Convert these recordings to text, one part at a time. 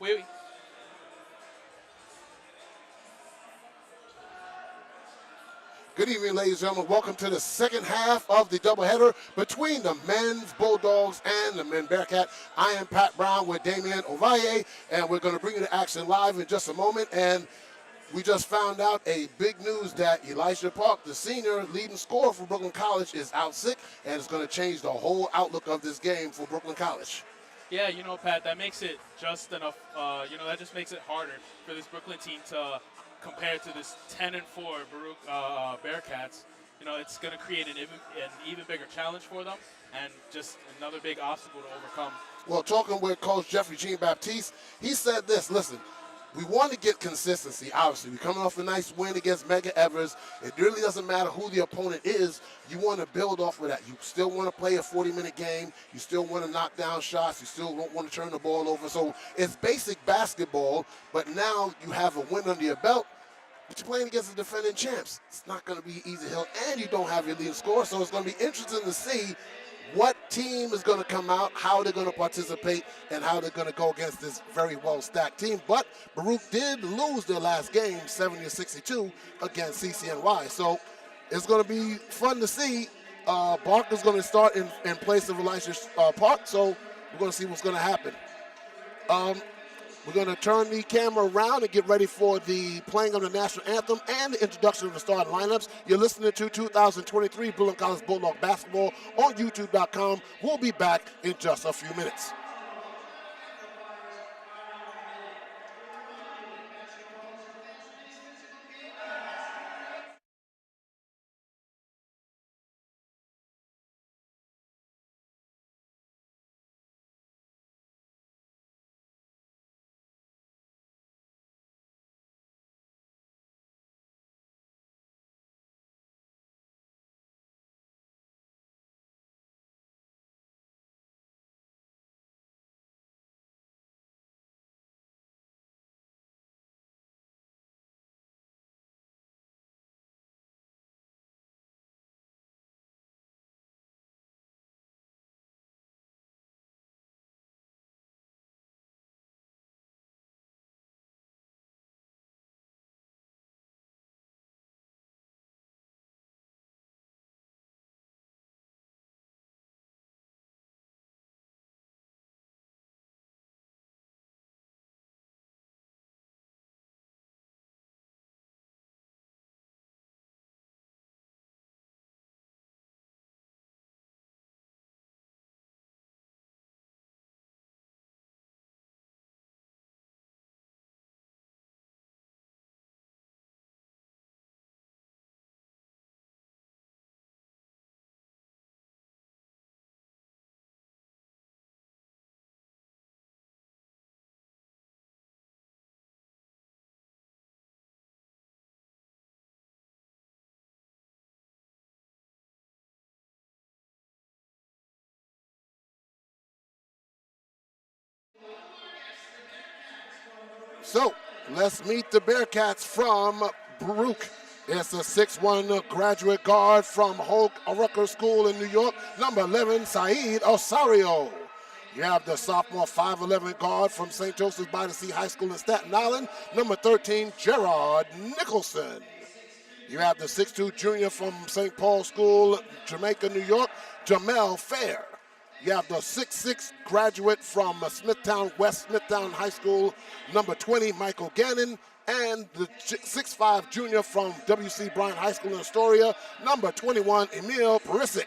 Wait. Good evening, ladies and gentlemen. Welcome to the second half of the doubleheader between the men's Bulldogs and the men Bearcat. I am Pat Brown with Damian Ovalle, and we're going to bring you to action live in just a moment. And we just found out a big news that Elijah Park, the senior leading scorer for Brooklyn College, is out sick, and it's going to change the whole outlook of this game for Brooklyn College. Yeah, Pat, that makes it just enough. That just makes it harder for this Brooklyn team to compare to this 10-4 Baruch Bearcats. It's going to create an even bigger challenge for them, and just another big obstacle to overcome. Well, talking with Coach Jeffrey Jean-Baptiste, he said this. Listen, we want to get consistency, obviously. We're coming off a nice win against Mega Evers. It really doesn't matter who the opponent is. You want to build off of that. You still want to play a 40-minute game. You still want to knock down shots. You still don't want to turn the ball over. So it's basic basketball, but now you have a win under your belt, but you're playing against the defending champs. It's not going to be easy hill, and you don't have your leading scorer, so it's going to be interesting to see what team is going to come out, how they're going to participate, and how they're going to go against this very well-stacked team. But Baruch did lose their last game, 70-62, against CCNY. So it's going to be fun to see. Barker's going to start in place of Elijah Park, so we're going to see what's going to happen. We're going to turn the camera around and get ready for the playing of the national anthem and the introduction of the starting lineups. You're listening to 2023 Brooklyn College Bulldog Basketball on YouTube.com. We'll be back in just a few minutes. So let's meet the Bearcats from Baruch. It's a 6'1 graduate guard from Hoke Rucker School in New York, number 11, Saeed Osario. You have the sophomore 5'11 guard from St. Joseph's by the Sea High School in Staten Island, number 13, Gerard Nicholson. You have the 6'2 junior from St. Paul School, Jamaica, New York, Jamel Fair. You have the 6'6 graduate from Smithtown, West Smithtown High School, number 20, Michael Gannon, and the 6'5 junior from W.C. Bryant High School in Astoria, number 21, Emil Perisic.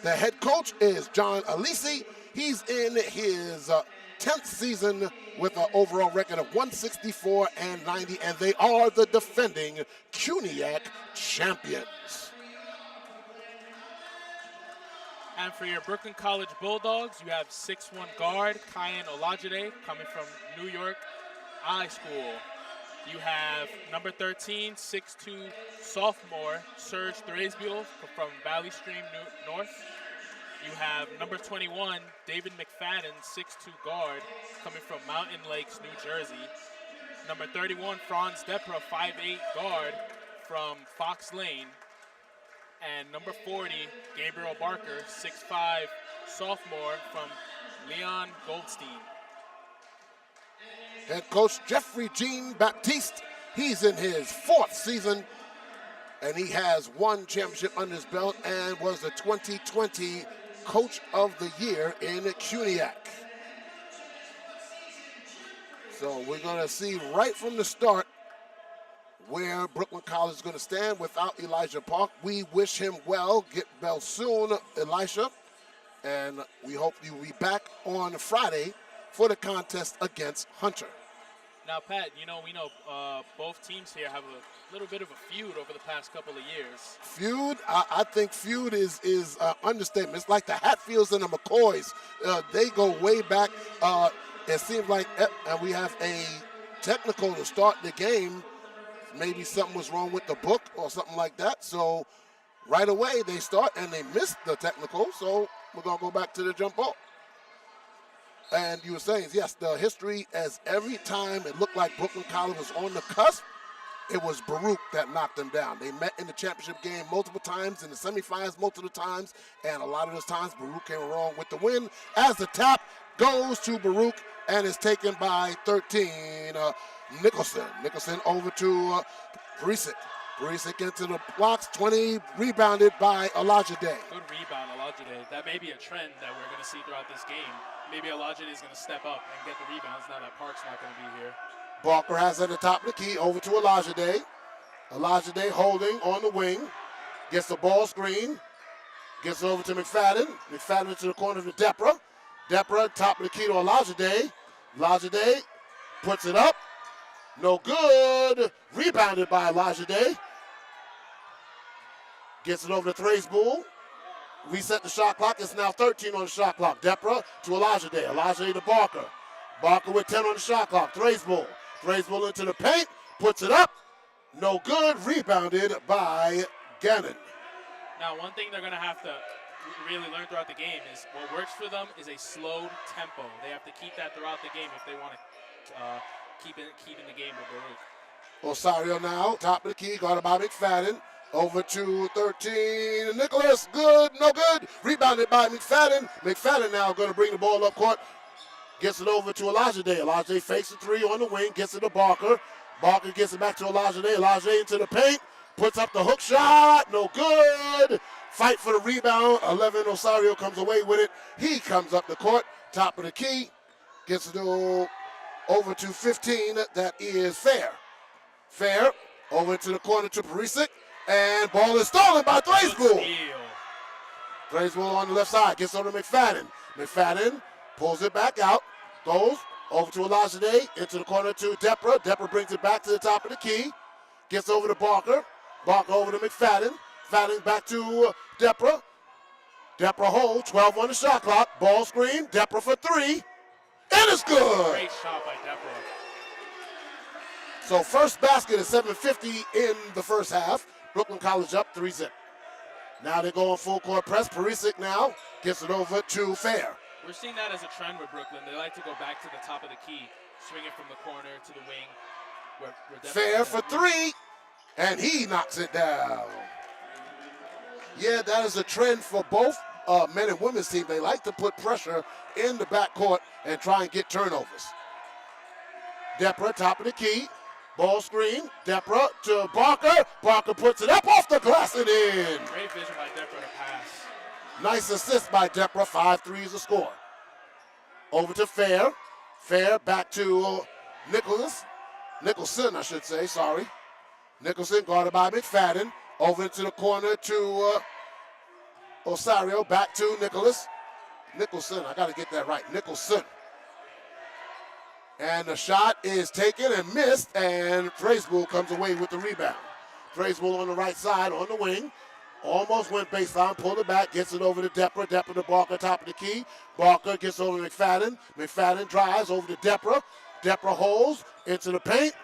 The head coach is John Alisi. He's in his 10th season with an overall record of 164-90, and they are the defending CUNYAC champions. And for your Brooklyn College Bulldogs, you have 6'1 guard Kyan Olajide coming from New York High School. You have number 13, 6'2 sophomore Serge Thraisbiel from Valley Stream North. You have number 21, David McFadden, 6'2 guard coming from Mountain Lakes, New Jersey. Number 31, Franz Depra, 5'8 guard from Fox Lane. And number 40, Gabriel Barker, 6'5 sophomore from Leon Goldstein. Head coach Jeffrey Jean Baptiste, he's in his 4th season, and he has 1 championship under his belt and was the 2020 Coach of the Year in CUNYAC. So we're going to see right from the start where Brooklyn College is going to stand without Elijah Park. We wish him well. Get well soon, Elisha. And we hope you'll be back on Friday for the contest against Hunter. Now, Pat, we know both teams here have a little bit of a feud over the past couple of years. Feud? I think feud is understatement. It's like the Hatfields and the McCoys. They go way back. It seems like and we have a technical to start the game. Maybe something was wrong with the book or something like that. So right away they start and they missed the technical. So we're going to go back to the jump ball. And you were saying, yes, the history, as every time it looked like Brooklyn College was on the cusp, it was Baruch that knocked them down. They met in the championship game multiple times, in the semifinals multiple times, and a lot of those times Baruch came along with the win as the tap goes to Baruch and is taken by 13, Nicholson. Nicholson over to Perisic. Perisic into the blocks, 20, rebounded by Elijah Day. Good rebound, Elijah Day. That may be a trend that we're going to see throughout this game. Maybe Elijah Day is going to step up and get the rebounds now that Park's not going to be here. Barker has at the top of the key, over to Elijah Day. Elijah Day holding on the wing, gets the ball screen, gets it over to McFadden. McFadden to the corner to Depra. Depra, top of the key to Elijah Day. Elijah Day puts it up. No good. Rebounded by Elijah Day. Gets it over to Thraisbull. Reset the shot clock. It's now 13 on the shot clock. Depra to Elijah Day. Elijah Day to Barker. Barker with 10 on the shot clock. Thraisbull. Thraisbull into the paint. Puts it up. No good. Rebounded by Gannon. Now, one thing they're going to have to really learn throughout the game is what works for them is a slowed tempo. They have to keep that throughout the game if they want to keep in the game with Baruch. Osario now, top of the key, guarded by McFadden. Over to 13, Nicholas, good, no good. Rebounded by McFadden. McFadden now going to bring the ball up court. Gets it over to Elijah Day. Elijah Day fakes the 3 on the wing, gets it to Barker. Barker gets it back to Elijah Day. Elijah Day into the paint, puts up the hook shot, no good. Fight for the rebound. 11, Osario comes away with it. He comes up the court, top of the key, gets it over to 15, that is Fair. Fair, over to the corner to Perisic, and ball is stolen by Thraisbull. Thraisbull on the left side, gets over to McFadden. McFadden pulls it back out, goes over to Elijah Day, into the corner to Depra. Depra brings it back to the top of the key, gets over to Barker. Barker over to McFadden. McFadden back to Depra. Depra holds, 12 on the shot clock. Ball screen, Depra for 3. And it's good. Great shot by Depra. So first basket is 7:50 in the first half. Brooklyn College up 3-0. Now they go on full court press. Perisic now gets it over to Fair. We're seeing that as a trend with Brooklyn. They like to go back to the top of the key, swing it from the corner to the wing. Fair for 3, and he knocks it down. Yeah, that is a trend for both men and women's team. They like to put pressure in the backcourt and try and get turnovers. Depra, top of the key. Ball screen. Depra to Barker. Barker puts it up off the glass and in. Great vision by Depra to pass. Nice assist by Depra. 5 threes a score. Over to Fair. Fair back to Nicholson, I should say. Sorry. Nicholson guarded by McFadden. Over into the corner to Osario. Back to Nicholson. I got to get that right. Nicholson. And the shot is taken and missed, and Thraisbull comes away with the rebound. Thraisbull on the right side, on the wing. Almost went baseline, pulled it back, gets it over to Depra. Depra to Barker, top of the key. Barker gets over to McFadden. McFadden drives over to Depra. Depra holds into the paint.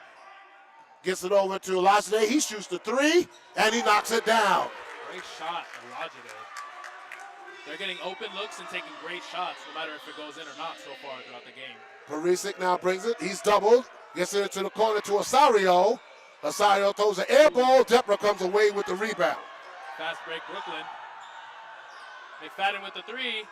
Gets it over to Elijah Day. He shoots the 3, and he knocks it down. Great shot, Elijah Day. They're getting open looks and taking great shots, no matter if it goes in or not so far throughout the game. Perisic now brings it. He's doubled. Gets it into the corner to Osario. Osario throws an air ball. Depra comes away with the rebound. Fast break, Brooklyn. McFadden with the 3.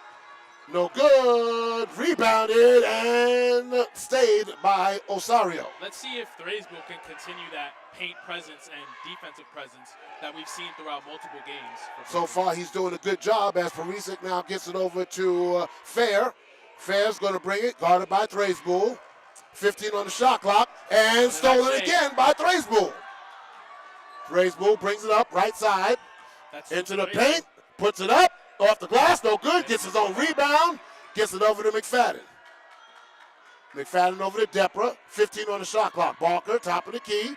No good. Rebounded and stayed by Osario. Let's see if Thraisville can continue that paint presence and defensive presence that we've seen throughout multiple games. So far, he's doing a good job as Perisic now gets it over to Fair. Fair's going to bring it, guarded by Thraisville. 15 on the shot clock, and stolen again by Thraisville. Thraisville brings it up right side, into the paint, puts it up, off the glass, no good, gets his own rebound, gets it over to McFadden. McFadden over to Depra, 15 on the shot clock. Barker, top of the key.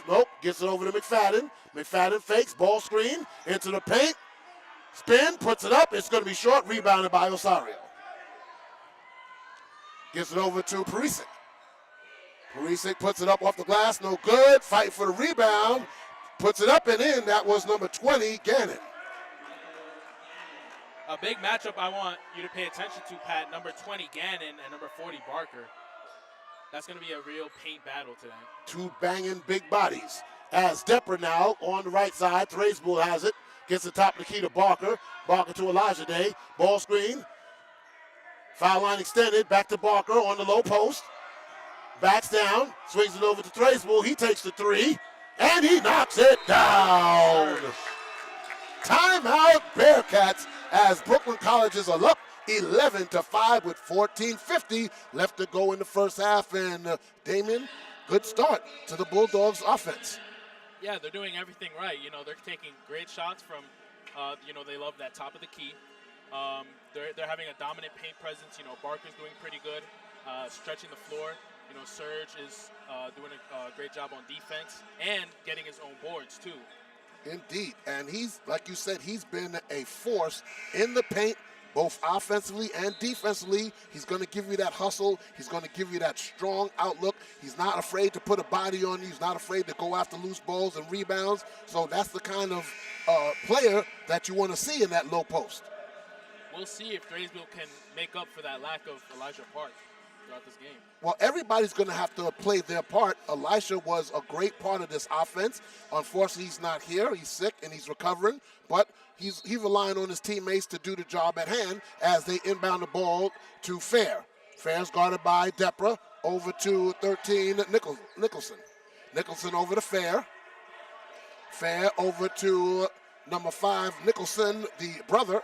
Nope, gets it over to McFadden. McFadden fakes, ball screen, into the paint, spin, puts it up, it's going to be short, rebounded by Osario. Gets it over to Perisic. Perisic puts it up off the glass, no good, fighting for the rebound, puts it up and in, that was number 20, Gannon. A big matchup I want you to pay attention to, Pat, number 20, Gannon, and number 40, Barker. That's going to be a real paint battle today. Two banging big bodies. As Depra now on the right side, Thraisville has it, gets the top of the key to Barker, Barker to Elijah Day, ball screen, foul line extended, back to Barker on the low post. Backs down, swings it over to Thraisville. He takes the three, and he knocks it down. Timeout Bearcats as Brooklyn Colleges are up 11-5 with 14:50 left to go in the first half. And Damien, good start to the Bulldogs offense. Yeah, they're doing everything right. You know, they're taking great shots from, they love that top of the key. They're having a dominant paint presence. You know, Barker's doing pretty good, stretching the floor. You know, Serge is doing a great job on defense and getting his own boards, too. Indeed. And he's, like you said, he's been a force in the paint, both offensively and defensively. He's going to give you that hustle. He's going to give you that strong outlook. He's not afraid to put a body on you. He's not afraid to go after loose balls and rebounds. So that's the kind of player that you want to see in that low post. We'll see if Thraisville can make up for that lack of Elijah Park throughout this game. Well, everybody's going to have to play their part. Elisha was a great part of this offense. Unfortunately, he's not here. He's sick and he's recovering, but he's relying on his teammates to do the job at hand as they inbound the ball to Fair. Fair's guarded by Depra, over to 13, Nicholson. Nicholson over to Fair. Fair over to number 5, Nicholson, the brother.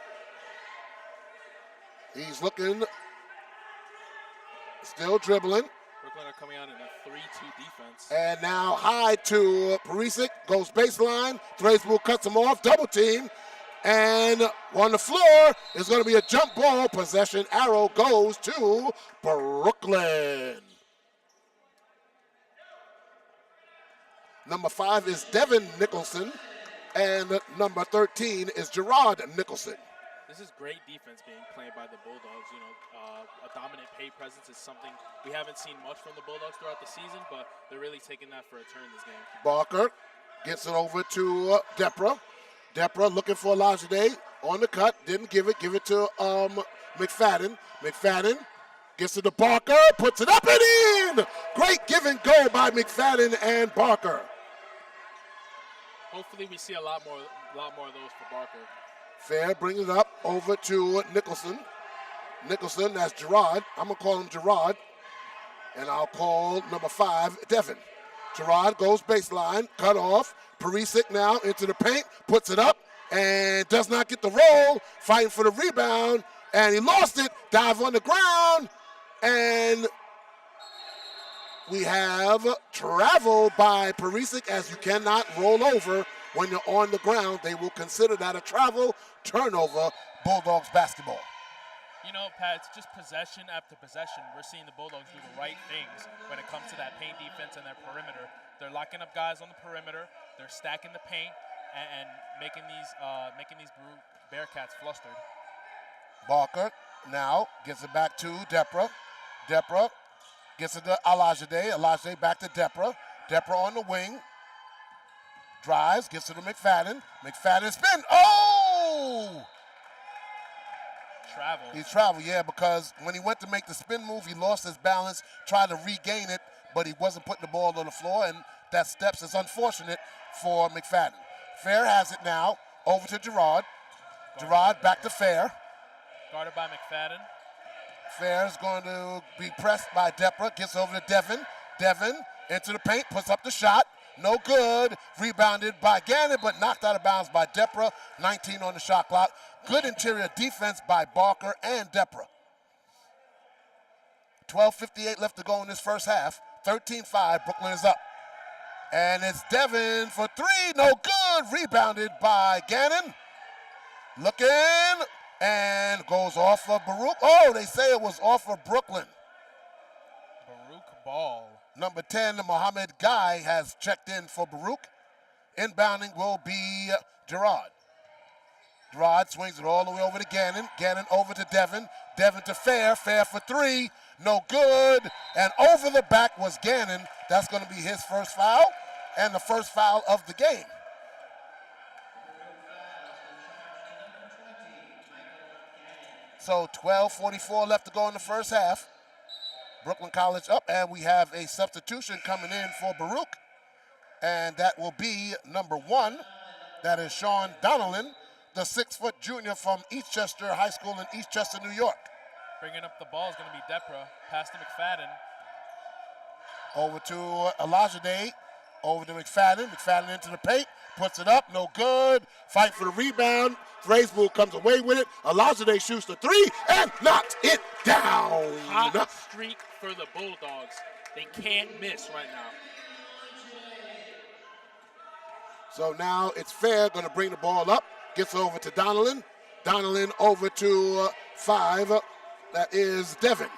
He's looking, still dribbling. Brooklyn are coming out in a 3-2 defense. And now high to Perisic, goes baseline. Thraisville cuts him off, double team. And on the floor is going to be a jump ball. Possession arrow goes to Brooklyn. Number 5 is Devin Nicholson. And number 13 is Gerard Nicholson. This is great defense being played by the Bulldogs. You know, a dominant paint presence is something we haven't seen much from the Bulldogs throughout the season, but they're really taking that for a turn this game. Barker gets it over to Depra. Depra looking for Elijah Day on the cut. Didn't give it. Give it to McFadden. McFadden gets it to Barker. Puts it up and in. Great give and go by McFadden and Barker. Hopefully we see a lot more of those for Barker. Fair brings it up over to Nicholson. Nicholson, that's Gerard. I'm going to call him Gerard. And I'll call number 5, Devin. Gerard goes baseline, cut off. Perisic now into the paint, puts it up, and does not get the roll. Fighting for the rebound, and he lost it. Dive on the ground, and we have travel by Perisic, as you cannot roll over when you're on the ground. They will consider that a travel. Turnover, Bulldogs basketball. You know, Pat, it's just possession after possession. We're seeing the Bulldogs do the right things when it comes to that paint defense and their perimeter. They're locking up guys on the perimeter. They're stacking the paint and making these Bearcats flustered. Barker now gets it back to Depra. Depra gets it to Elijah Day. Elijah Day back to Depra. Depra on the wing. Drives, gets it to McFadden. McFadden spin. Oh! Travel. He traveled, yeah, because when he went to make the spin move, he lost his balance, tried to regain it, but he wasn't putting the ball on the floor, and that steps is unfortunate for McFadden. Fair has it now, over to Gerard. Gerard back to Fair. Guarded by McFadden. Fair's going to be pressed by Deborah. Gets over to Devin. Devin into the paint, puts up the shot. No good. Rebounded by Gannon, but knocked out of bounds by Deborah. 19 on the shot clock. Good interior defense by Barker and Deborah. 12:58 left to go in this first half. 13-5. Brooklyn is up. And it's Devin for three. No good. Rebounded by Gannon. Looking. And goes off of Baruch. Oh, they say it was off of Brooklyn. Baruch ball. Number 10, Mohammed Guy has checked in for Baruch. Inbounding will be Gerard. Gerard swings it all the way over to Gannon. Gannon over to Devin. Devin to Fair. Fair for three. No good. And over the back was Gannon. That's going to be his first foul and the first foul of the game. So 12:44 left to go in the first half. Brooklyn College up, and we have a substitution coming in for Baruch. And that will be number 1. That is Sean Donnellan, the 6-foot junior from Eastchester High School in Eastchester, New York. Bringing up the ball is going to be Depra. Pass to McFadden. Over to Olajide. Over to McFadden. McFadden into the paint. Puts it up. No good. Fight for the rebound. Thrasbull comes away with it. Olajide shoots the three and knocks it down. Hot streak for the Bulldogs. They can't miss right now. So now it's Fair going to bring the ball up. Gets over to Donnellan. Donnellan over to 5. That is Devin.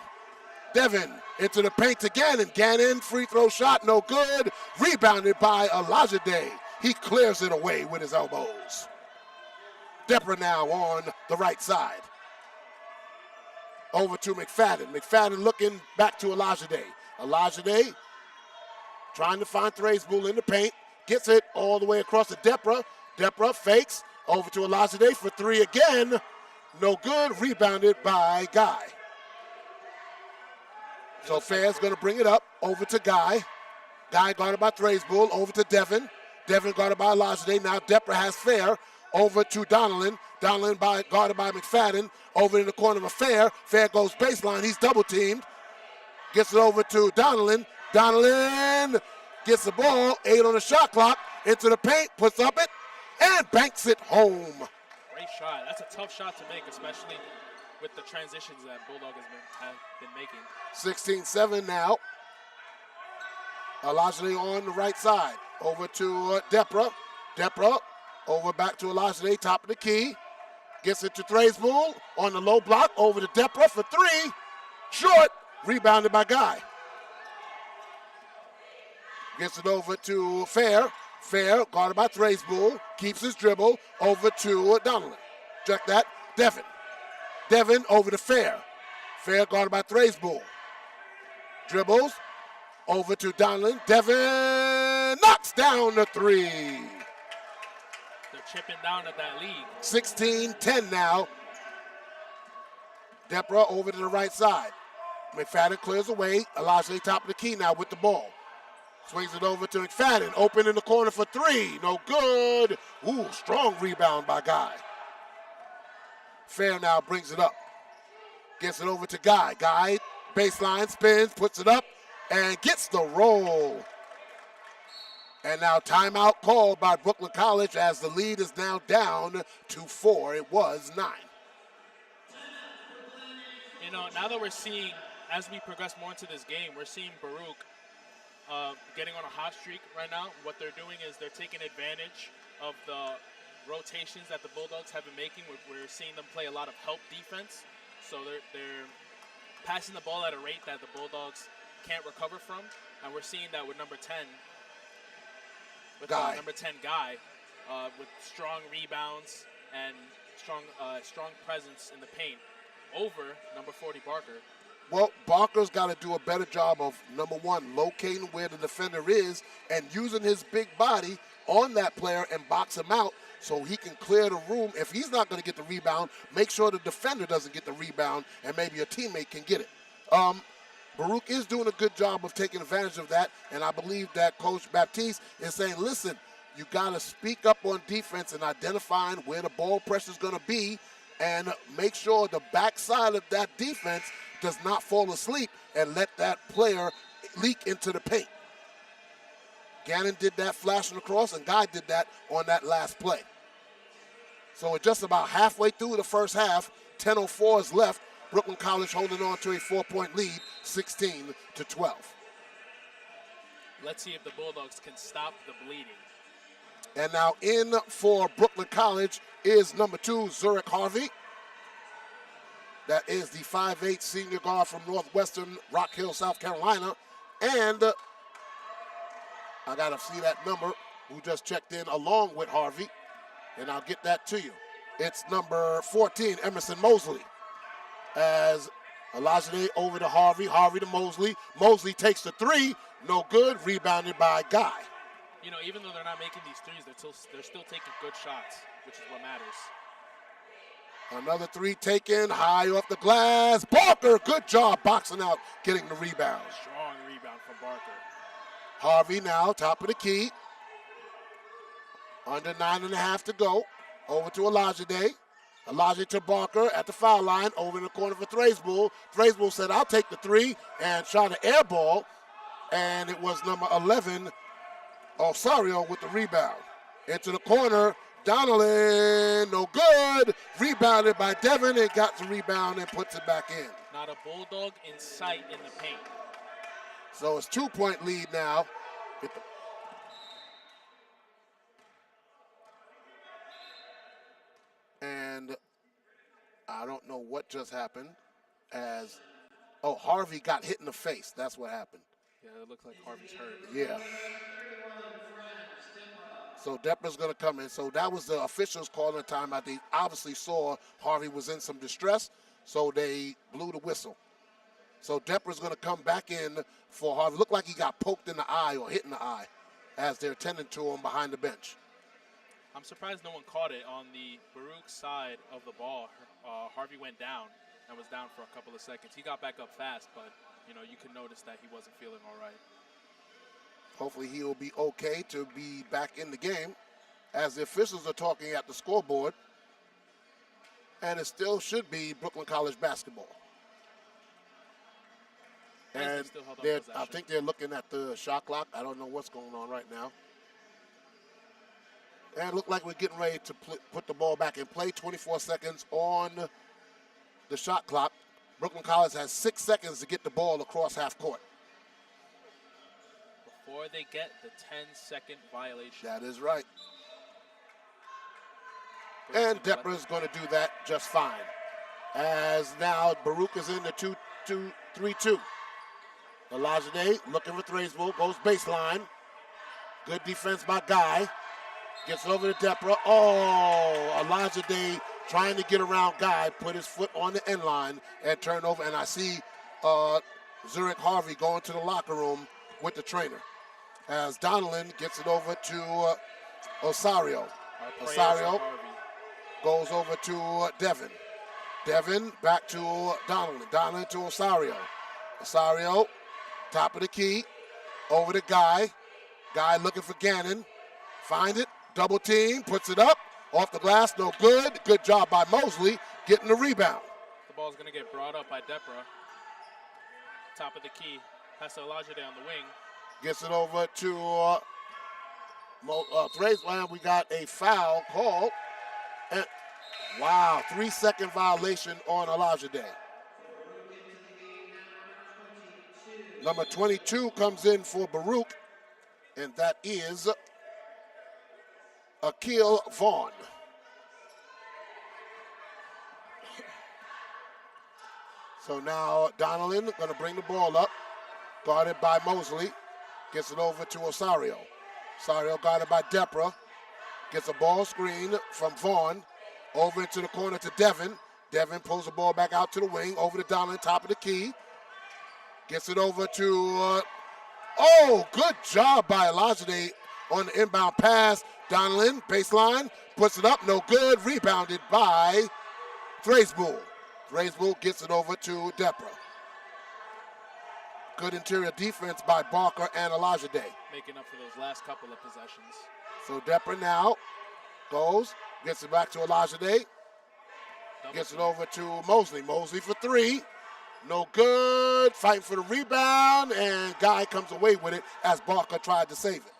Devin into the paint to Gannon. Gannon, free throw shot, no good. Rebounded by Olajide. He clears it away with his elbows. Depra now on the right side. Over to McFadden. McFadden looking back to Olajide. Olajide trying to find Thrasbull in the paint. Gets it all the way across to Depra. Depra fakes. Over to Olajide for three again. No good. Rebounded by Guy. So Fair's going to bring it up over to Guy. Guy guarded by Thrasbull. Over to Devin. Devin guarded by Olajide. Now Depra has Fair. Over to Donnellan. Donnellan guarded by McFadden. Over in the corner of Fair. Fair goes baseline. He's double teamed. Gets it over to Donnellan. Donnellan gets the ball. 8 on the shot clock. Into the paint. Puts up it. And banks it home. Great shot. That's a tough shot to make, especially with the transitions that Bulldog have been making. 16-7 now. Olajide on the right side. Over to Depra. Depra over back to Olajide, top of the key. Gets it to Thrasbull on the low block. Over to Depra for three. Short. Rebounded by Guy. Gets it over to Fair. Fair, guarded by Thrasbull. Keeps his dribble. Over to Donnellan. Check that. Devin. Devin over to Fair. Fair guarded by Thrasbull. Dribbles. Over to Donnellan. Devin knocks down the three. They're chipping down at that lead. 16-10 now. Depra over to the right side. McFadden clears away. Olajide top of the key now with the ball. Swings it over to McFadden. Open in the corner for three. No good. Ooh, strong rebound by Guy. Fair now brings it up. Gets it over to Guy. Guy, baseline, spins, puts it up, and gets the roll. And now timeout called by Brooklyn College as the lead is now down to 4. It was 9. You know, now that we're seeing, as we progress more into this game, we're seeing Baruch getting on a hot streak right now. What they're doing is they're taking advantage of the rotations that the Bulldogs have been making. We're seeing them play a lot of help defense. So they're passing the ball at a rate that the Bulldogs can't recover from. And we're seeing that with number 10. With number 10 Guy, with strong rebounds and strong presence in the paint over number 40 Barker. Well, Barker's got to do a better job of, number one, locating where the defender is and using his big body on that player and box him out so he can clear the room. If he's not going to get the rebound, make sure the defender doesn't get the rebound and maybe a teammate can get it. Baruch is doing a good job of taking advantage of that, and I believe that Coach Baptiste is saying, listen, you got to speak up on defense and identifying where the ball pressure is going to be and make sure the backside of that defense does not fall asleep and let that player leak into the paint. Gannon did that flashing across, and Guy did that on that last play. So we're just about halfway through the first half. 10:04 is left. Brooklyn College holding on to a 4-point lead, 16-12. Let's see if the Bulldogs can stop the bleeding. And now in for Brooklyn College is number 2, Zurich Harvey. That is the 5'8" senior guard from Northwestern Rock Hill, South Carolina. And I got to see that number who just checked in along with Harvey, and I'll get that to you. It's number 14, Emerson Mosley. As Olajide over to Harvey, Harvey to Mosley. Mosley takes the 3, no good, rebounded by Guy. You know, even though they're not making these threes, they're still taking good shots, which is what matters. Another 3 taken, high off the glass. Barker, good job boxing out, getting the rebound. Strong rebound from Barker. Harvey now, top of the key. Under 9.5 to go. Over to Olajide. Olajide to Barker at the foul line, over in the corner for Thrasbull. Thrasbull said, I'll take the 3, and shot an air ball. And it was number 11, Osario with the rebound. Into the corner, Donnelly, no good. Rebounded by Devin, and got the rebound and puts it back in. Not a Bulldog in sight in the paint. So it's 2-point lead now. And I don't know what just happened as, Harvey got hit in the face. That's what happened. Yeah, it looks like Harvey's hurt. Yeah. So Deppler's going to come in. So that was the officials calling a timeout. They obviously saw Harvey was in some distress, so they blew the whistle. So Deppler's going to come back in for Harvey. Looked like he got poked in the eye or hit in the eye as they're tending to him behind the bench. I'm surprised no one caught it on the Baruch side of the ball. Harvey went down and was down for a couple of seconds. He got back up fast, but you know, you could notice that he wasn't feeling all right. Hopefully he'll be okay to be back in the game as the officials are talking at the scoreboard. And it still should be Brooklyn College basketball. And I think they're looking at the shot clock. I don't know what's going on right now. And it looked like we're getting ready to put the ball back in play. 24 seconds on the shot clock. Brooklyn College has 6 seconds to get the ball across half court. Before they get the 10-second violation. That is right. And Deppler's going to do that just fine. As now Baruch is in the 2-3-2. Olajide looking for Thrasbull, goes baseline. Good defense by Guy. Gets over to Depra. Olajide trying to get around Guy, put his foot on the end line and turn over. And I see Zurich Harvey going to the locker room with the trainer. As Donnellan gets it over to Osario. Osario goes over to Devin. Devin back to Donnellan. Donnellan to Osario. Osario, top of the key, over to Guy. Guy looking for Gannon. Find it, double team, puts it up. Off the glass, no good. Good job by Mosley getting the rebound. The ball's going to get brought up by Depra. Top of the key. Pass to Olajide on the wing. Gets it over to Thrasbull. We got a foul called. And, wow, 3-second violation on Olajide. Number 22 comes in for Baruch, and that is Akil Vaughn. So now Donnellan going to bring the ball up, guarded by Mosley. Gets it over to Osario. Osario guarded by Depra. Gets a ball screen from Vaughn. Over into the corner to Devin. Devin pulls the ball back out to the wing. Over to Donnellan, top of the key. Gets it over to, good job by Olajide on the inbound pass. Donnellan, baseline, puts it up, no good. Rebounded by Thrasbull. Thrasbull gets it over to Depra. Good interior defense by Barker and Olajide. Making up for those last couple of possessions. So Depra now goes, gets it back to Olajide. Gets it over to Mosley. Mosley for three. No good. Fighting for the rebound, and Guy comes away with it as Barker tried to save it.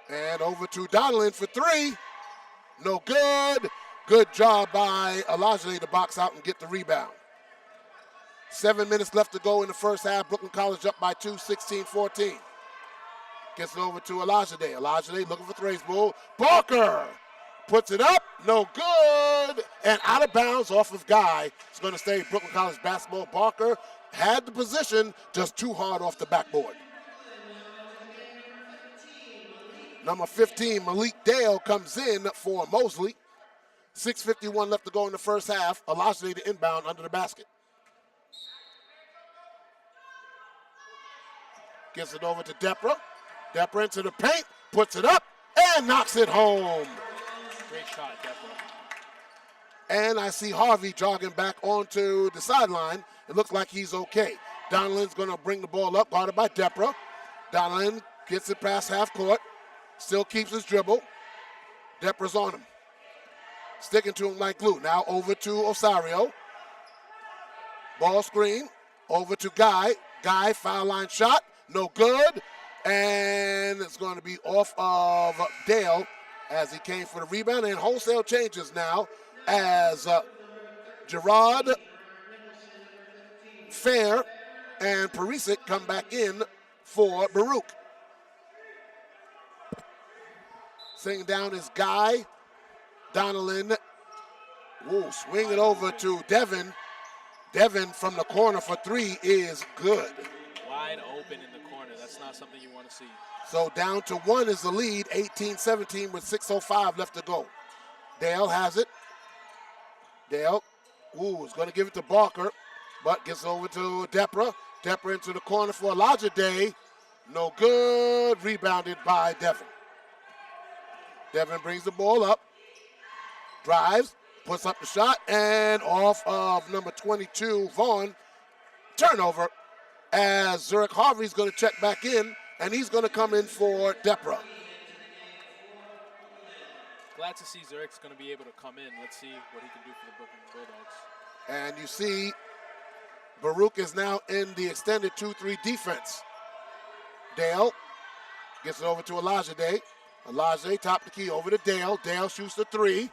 And over to Donelin for three. No good. Good job by Olajide to box out and get the rebound. 7 minutes left to go in the first half. Brooklyn College up by 2, 16-14. Gets it over to Olajide. Olajide looking for threes. Bull. Barker puts it up. No good. And out of bounds off of Guy. It's going to stay Brooklyn College basketball. Barker had the position, just too hard off the backboard. Number 15, Malik Dale, comes in for Mosley. 6:51 left to go in the first half. Olajide to inbound under the basket. Gives it over to Depra. Depra into the paint, puts it up, and knocks it home. Great shot, Depra. And I see Harvey jogging back onto the sideline. It looks like he's okay. Donolin's going to bring the ball up, guarded by Depra. Donelin gets it past half court. Still keeps his dribble. Depra's on him. Sticking to him like glue. Now over to Osario. Ball screen. Over to Guy. Guy, foul line shot. No good. And it's going to be off of Dale as he came for the rebound. And wholesale changes now as Gerard, Fair, and Perisic come back in for Baruch. Sitting down is Guy. Donelin. Ooh, swing it over to Devin. Devin from the corner for three is good. Wide open in the corner. That's not something you want to see. So down to one is the lead, 18-17 with 6:05 left to go. Dale has it. Dale, is going to give it to Barker, but gets over to Depra. Depra into the corner for Olajide. No good. Rebounded by Devin. Devin brings the ball up. Drives, puts up the shot, and off of number 22, Vaughn. Turnover as Zurich Harvey's going to check back in, and he's going to come in for Depra. Glad to see Zurich's going to be able to come in. Let's see what he can do for the Brooklyn Bulldogs. And you see Baruch is now in the extended 2-3 defense. Dale gets it over to Olajide. Olajide top the key over to Dale. Dale shoots the three.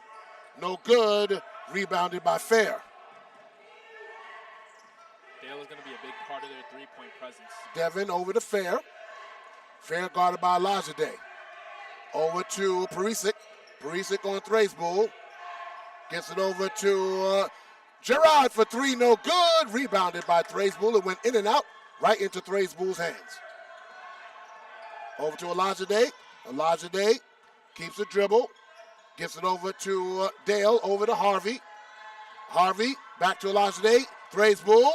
No good. Rebounded by Fair. Dale is going to be a big part of their three-point presence. Devin over to Fair. Fair guarded by Olajide. Over to Perisic. Perisic on Thracebull. Gets it over to Gerard for three. No good. Rebounded by Thracebull. It went in and out right into Thracebull's hands. Over to Olajide. Olajide keeps the dribble. Gets it over to Dale. Over to Harvey. Harvey back to Olajide. Thracebull.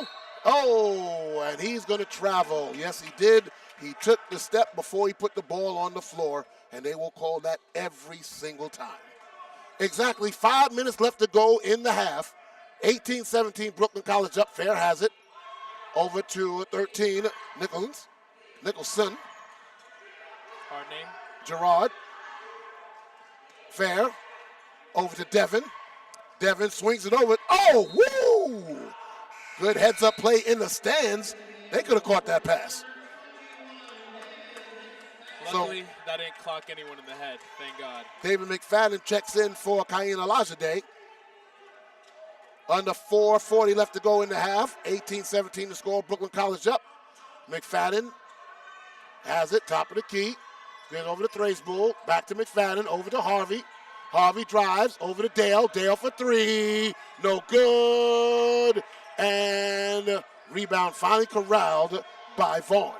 Oh, and he's going to travel. Yes, he did. He took the step before he put the ball on the floor, and they will call that every single time. Exactly 5 minutes left to go in the half. 18-17, Brooklyn College up. Fair has it. Over to 13, Nicholson. Hard name. Gerard. Fair. Over to Devin. Devin swings it over. Oh, woo! Good heads-up play in the stands. They could have caught that pass. Luckily, that didn't clock anyone in the head, thank God. David McFadden checks in for Cayenne Olajide. Under 4:40 left to go in the half. 18-17 to score. Brooklyn College up. McFadden has it, top of the key. Then over to Thracebull. Back to McFadden. Over to Harvey. Harvey drives. Over to Dale. Dale for three. No good. And rebound finally corralled by Vaughn.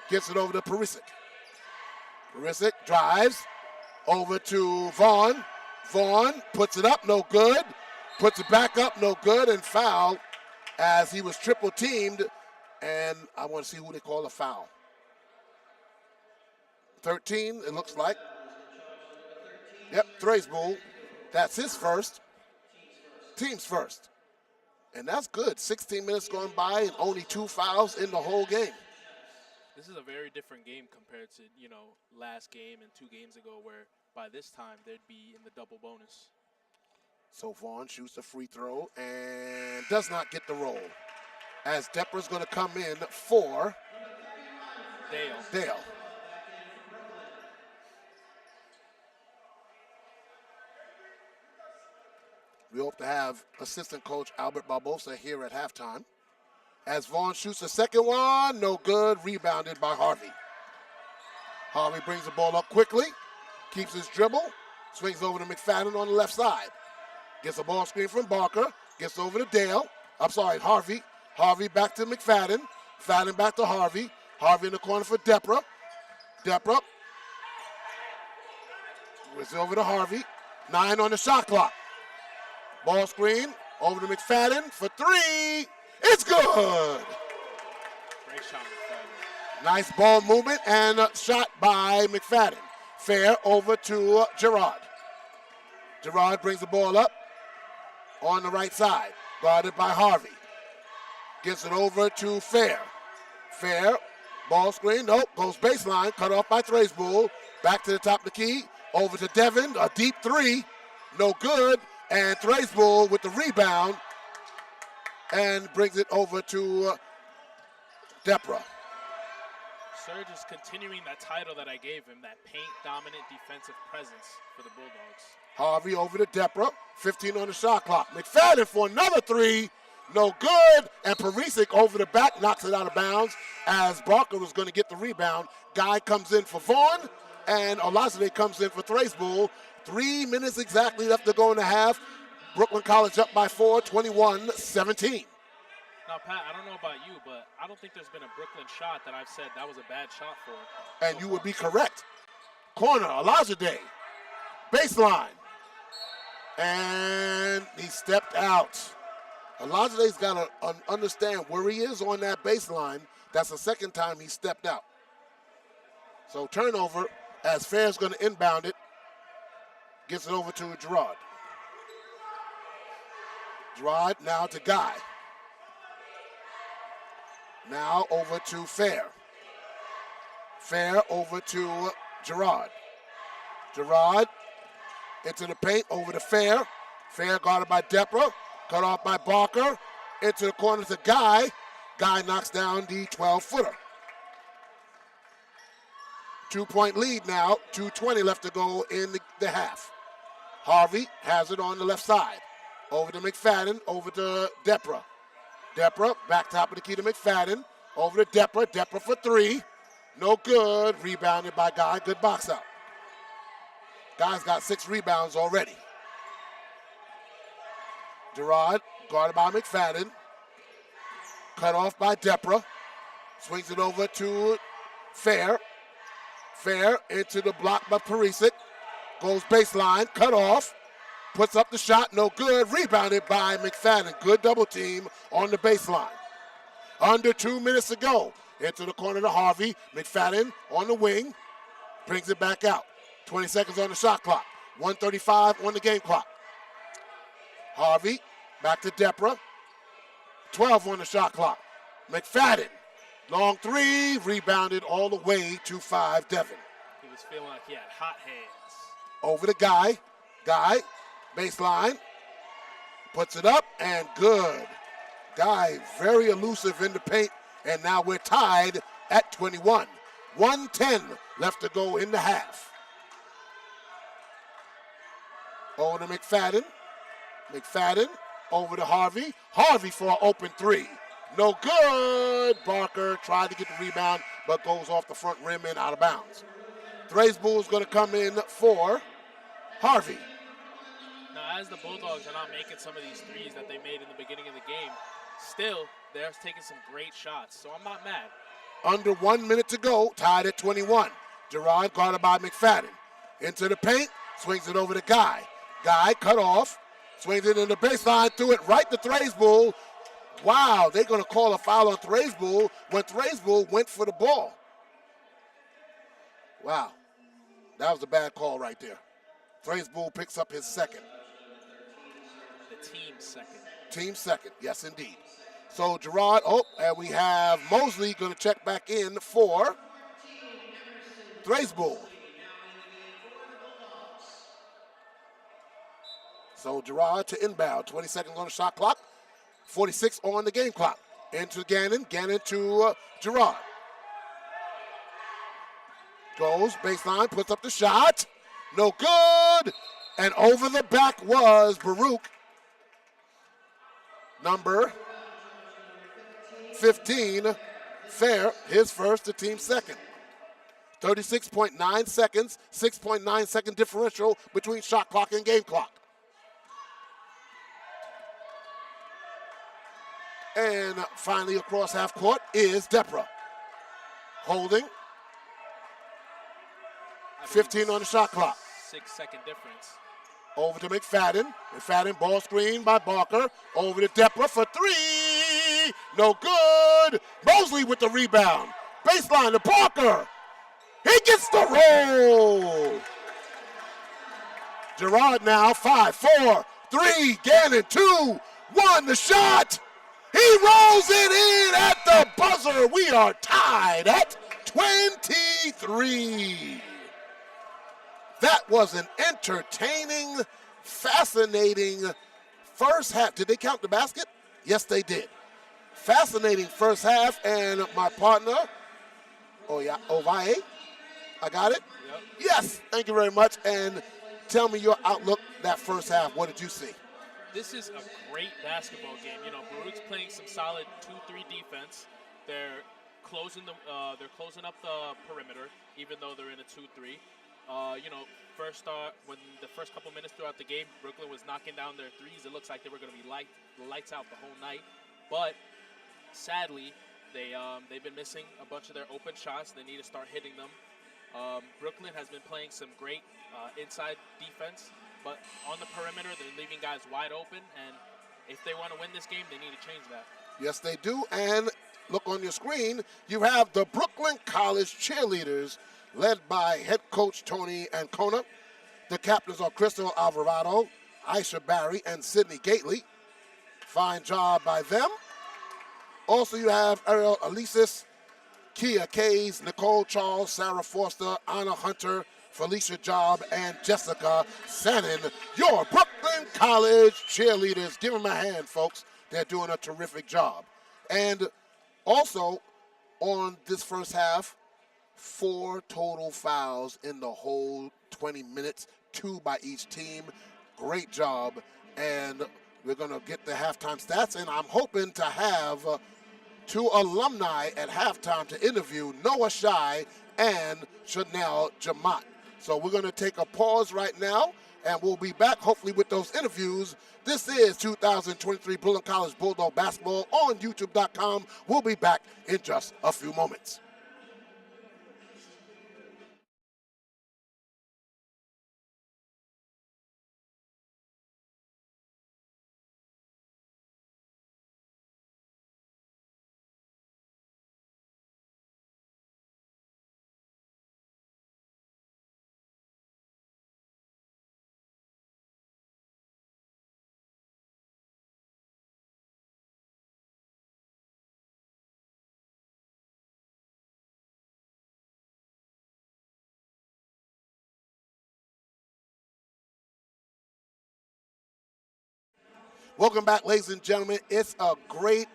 Gets it over to Perisic. Perisic drives. Over to Vaughn. Vaughn puts it up. No good. Puts it back up. No good. And foul as he was triple teamed. And I want to see who they call a foul. 13, it looks like. Yep, Thracebull. That's his first. Team's first. And that's good. 16 minutes going by and only 2 fouls in the whole game. This is a very different game compared to, last game and 2 games ago where by this time they'd be in the double bonus. So Vaughn shoots a free throw and does not get the roll. As Depra's going to come in for Dale. We hope to have assistant coach Albert Barbosa here at halftime. As Vaughn shoots the second one, no good, rebounded by Harvey. Harvey brings the ball up quickly, keeps his dribble, swings over to McFadden on the left side. Gets a ball screen from Barker, gets over to Harvey. Harvey back to McFadden. McFadden back to Harvey. Harvey in the corner for Depra. Depra. It's over to Harvey. 9 on the shot clock. Ball screen over to McFadden for 3. It's good. Great shot, McFadden. Nice ball movement and a shot by McFadden. Fair over to Gerard. Gerard brings the ball up on the right side, guarded by Harvey. Gets it over to Fair. Fair, ball screen, nope, goes baseline, cut off by Thracebull. Back to the top of the key, over to Devin, a deep 3, no good. And Thracebull with the rebound and brings it over to Depra. Serge is continuing that title that I gave him, that paint-dominant defensive presence for the Bulldogs. Harvey over to Depra, 15 on the shot clock. McFadden for another 3, no good. And Perisic over the back, knocks it out of bounds as Barker was going to get the rebound. Guy comes in for Vaughn, and Olazide comes in for Thracebull. 3 minutes exactly left to go in the half. Brooklyn College up by 4, 21-17. Now, Pat, I don't know about you, but I don't think there's been a Brooklyn shot that I've said that was a bad shot for. And you would be correct. Corner, Olazide. Baseline. And he stepped out. Olazide's got to understand where he is on that baseline. That's the second time he stepped out. So turnover as Fair's going to inbound it. Gets it over to Gerard. Gerard now to Guy. Now over to Fair. Fair over to Gerard. Gerard into the paint, over to Fair. Fair guarded by Depra. Cut off by Barker. Into the corner to Guy. Guy knocks down the 12-footer. 2-point lead now. 2:20 left to go in the half. Harvey has it on the left side. Over to McFadden, over to Depra. Depra, back top of the key to McFadden. Over to Depra. Depra for 3. No good. Rebounded by Guy. Good box out. Guy's got 6 rebounds already. Gerard, guarded by McFadden. Cut off by Depra. Swings it over to Fair. Fair into the block by Perisic. Goes baseline, cut off. Puts up the shot, no good. Rebounded by McFadden. Good double team on the baseline. Under 2 minutes to go. Into the corner to Harvey. McFadden on the wing. Brings it back out. 20 seconds on the shot clock. 1:35 on the game clock. Harvey back to Depra. 12 on the shot clock. McFadden. Long 3. Rebounded all the way to 5 Devin. He was feeling like he had hot hands. Over the Guy. Guy. Baseline. Puts it up and good. Guy very elusive in the paint. And now we're tied at 21. 1:10 left to go in the half. Over to McFadden. McFadden over to Harvey. Harvey for an open 3. No good. Barker tried to get the rebound, but goes off the front rim and out of bounds. Thracebull's going to come in for Harvey. Now, as the Bulldogs are not making some of these threes that they made in the beginning of the game, still, they're taking some great shots, so I'm not mad. Under 1 minute to go, tied at 21. Gerard guarded by McFadden. Into the paint, swings it over to Guy. Guy cut off, swings it in the baseline, threw it right to Thracebull. Wow, they're going to call a foul on Thracebull when Thracebull went for the ball. Wow, that was a bad call right there. Thracebull picks up his second. The team's second. Team second, yes indeed. So Gerard, and we have Mosley going to check back in for Thracebull. So Gerard to inbound. 20 seconds on the shot clock. 46 on the game clock. Into Gannon. Gannon to Gerard. Goes baseline, puts up the shot. No good. And over the back was Baruch. Number 15, Fair, his first, the team second. 36.9 seconds, 6.9 second differential between shot clock and game clock. And finally across half court is Depra. Holding. 15 on the shot clock. 6-second difference. Over to McFadden. McFadden, ball screen by Barker. Over to Depra for three. No good. Mosley with the rebound. Baseline to Barker. He gets the roll. Gerard now, 5, 4, 3. Gannon, 2, 1. The shot. He rolls it in at the buzzer. We are tied at 23. That was an entertaining, fascinating first half. Did they count the basket? Yes, they did. Fascinating first half, and my partner, Ovaye, I got it? Yep. Yes, thank you very much. And tell me your outlook that first half. What did you see? This is a great basketball game. You know, Baruch's playing some solid 2-3 defense. They're closing up the perimeter, even though they're in a 2-3. When the first couple minutes throughout the game, Brooklyn was knocking down their threes. It looks like they were going to be lights out the whole night. But sadly, they've been missing a bunch of their open shots. They need to start hitting them. Brooklyn has been playing some great inside defense, but on the perimeter, they're leaving guys wide open. And if they want to win this game, they need to change that. Yes, they do. And look on your screen, you have the Brooklyn College cheerleaders, led by head coach Tony Ancona. The captains are Crystal Alvarado, Aisha Barry, and Sydney Gately. Fine job by them. Also, you have Ariel Alisis, Kia Kays, Nicole Charles, Sarah Forster, Anna Hunter, Felicia Job, and Jessica Sannon. Your Brooklyn College cheerleaders. Give them a hand, folks. They're doing a terrific job. And also, on this first half, 4 total fouls in the whole 20 minutes, 2 by each team. Great job. And we're going to get the halftime stats, and I'm hoping to have 2 alumni at halftime to interview, Noah Shai and Chanel Jamat. So we're going to take a pause right now, and we'll be back hopefully with those interviews. This is 2023 Brooklyn College Bulldog Basketball on YouTube.com. We'll be back in just a few moments. Welcome back, ladies and gentlemen. It's a great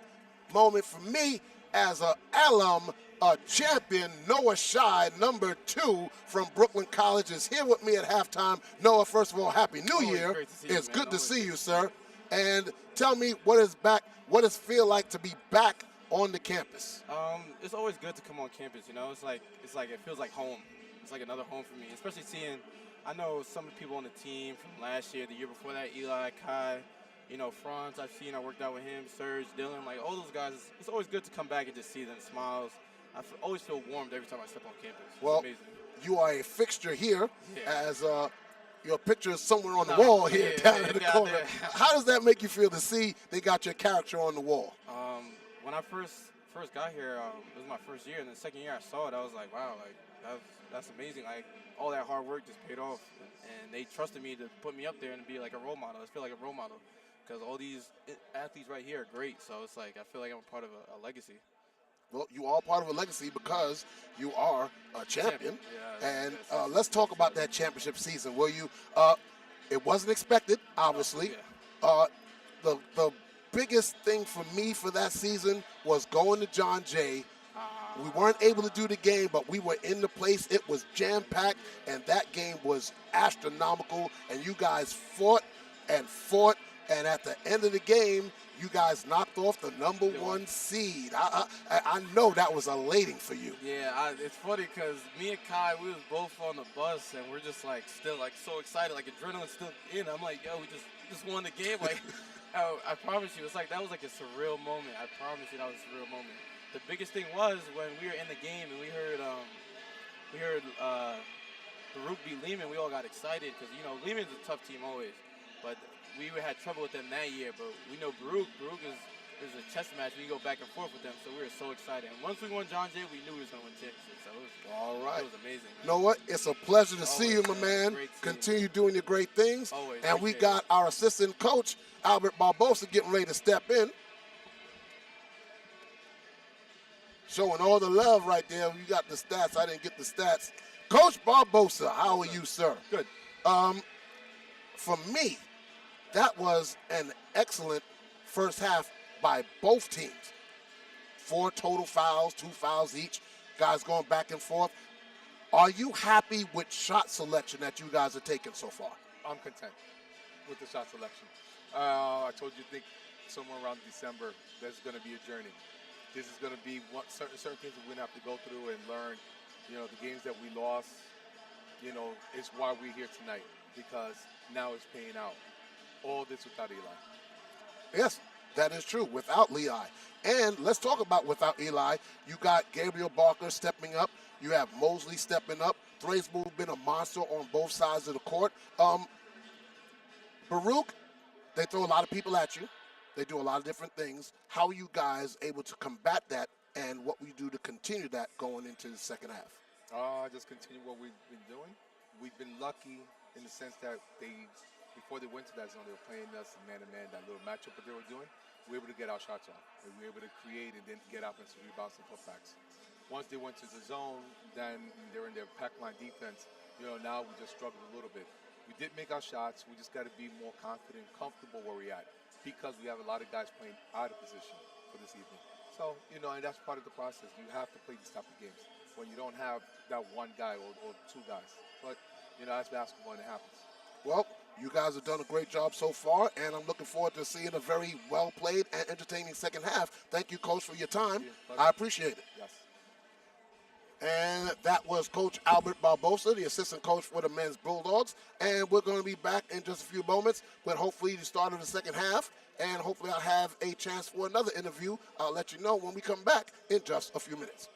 moment for me as an alum, a champion. Noah Shai, number 2 from Brooklyn College, is here with me at halftime. Noah, first of all, Happy New Year. It's good to see you, sir. And tell me, what does it feel like to be back on the campus? It's always good to come on campus. You know, it's like it feels like home. It's like another home for me, especially seeing. I know some of the people on the team from last year, the year before that, Eli, Kai. You know, Franz, I worked out with him, Serge, Dylan, like all those guys. It's always good to come back and just see them, smiles. Always feel warmed every time I step on campus. Well, it's amazing. You are a fixture here as your picture is somewhere on the wall here down in the corner. How does that make you feel to see they got your character on the wall? When I first got here, it was my first year, and the second year I saw it, I was like, wow, like that's amazing. Like all that hard work just paid off, and they trusted me to put me up there and be like a role model. I feel like a role model. Because all these athletes right here are great, so it's like I feel like I'm a part of a legacy. Well, you are part of a legacy because you are a champion. Yeah, and let's talk about that championship season. Will you? It wasn't expected, obviously. Yeah. The biggest thing for me for that season was going to John Jay. We weren't able to do the game, but we were in the place. It was jam-packed, and that game was astronomical, and you guys fought, and at the end of the game, you guys knocked off the number one seed. I know that was elating for you. Yeah, it's funny because me and Kai, we was both on the bus, and we're just like still like so excited, like adrenaline's still in. I'm like, yo, we just won the game. Like, I promise you, it's like that was like a surreal moment. I promise you, that was a surreal moment. The biggest thing was when we were in the game and we heard Baruch beat Lehman. We all got excited because Lehman's a tough team always, but we had trouble with them that year. But we know Baruch is a chess match. We go back and forth with them, so we were so excited. And once we won John Jay, we knew we was gonna win championship. So all right. It was amazing. You know what? It's a pleasure to see you, my man. Great Continue doing your great things. Always. And we got our assistant coach, Albert Barbosa, getting ready to step in. Showing all the love right there. You got the stats. I didn't get the stats. Coach Barbosa, how are you, sir? Good. For me, that was an excellent first half by both teams. 4 total fouls, 2 fouls each. Guys going back and forth. Are you happy with shot selection that you guys are taking so far? I'm content with the shot selection. I told you, think somewhere around December, there's going to be a journey. This is going to be certain things that we're going to have to go through and learn. The games that we lost, is why we're here tonight, because now it's paying out. All this without Eli. Yes, that is true, without Eli. And let's talk about without Eli. You got Gabriel Barker stepping up. You have Mosley stepping up. Thrace's been a monster on both sides of the court. Baruch, they throw a lot of people at you. They do a lot of different things. How are you guys able to combat that, and what we do to continue that going into the second half? Just continue what we've been doing. We've been lucky in the sense that before they went to that zone, they were playing us man-to-man, that little matchup that they were doing. We were able to get our shots off. We were able to create and then get offensive rebounds and putbacks. Once they went to the zone, then they're in their pack line defense. Now we just struggled a little bit. We did make our shots. We just got to be more confident, comfortable where we're at, because we have a lot of guys playing out of position for this evening. So, and that's part of the process. You have to play these type of games when you don't have that one guy or 2 guys. But, that's basketball and it happens. Well, you guys have done a great job so far, and I'm looking forward to seeing a very well-played and entertaining second half. Thank you, Coach, for your time. I appreciate it. Yes. And that was Coach Albert Barbosa, the assistant coach for the men's Bulldogs. And we're going to be back in just a few moments with hopefully the start of the second half. And hopefully I'll have a chance for another interview. I'll let you know when we come back in just a few minutes.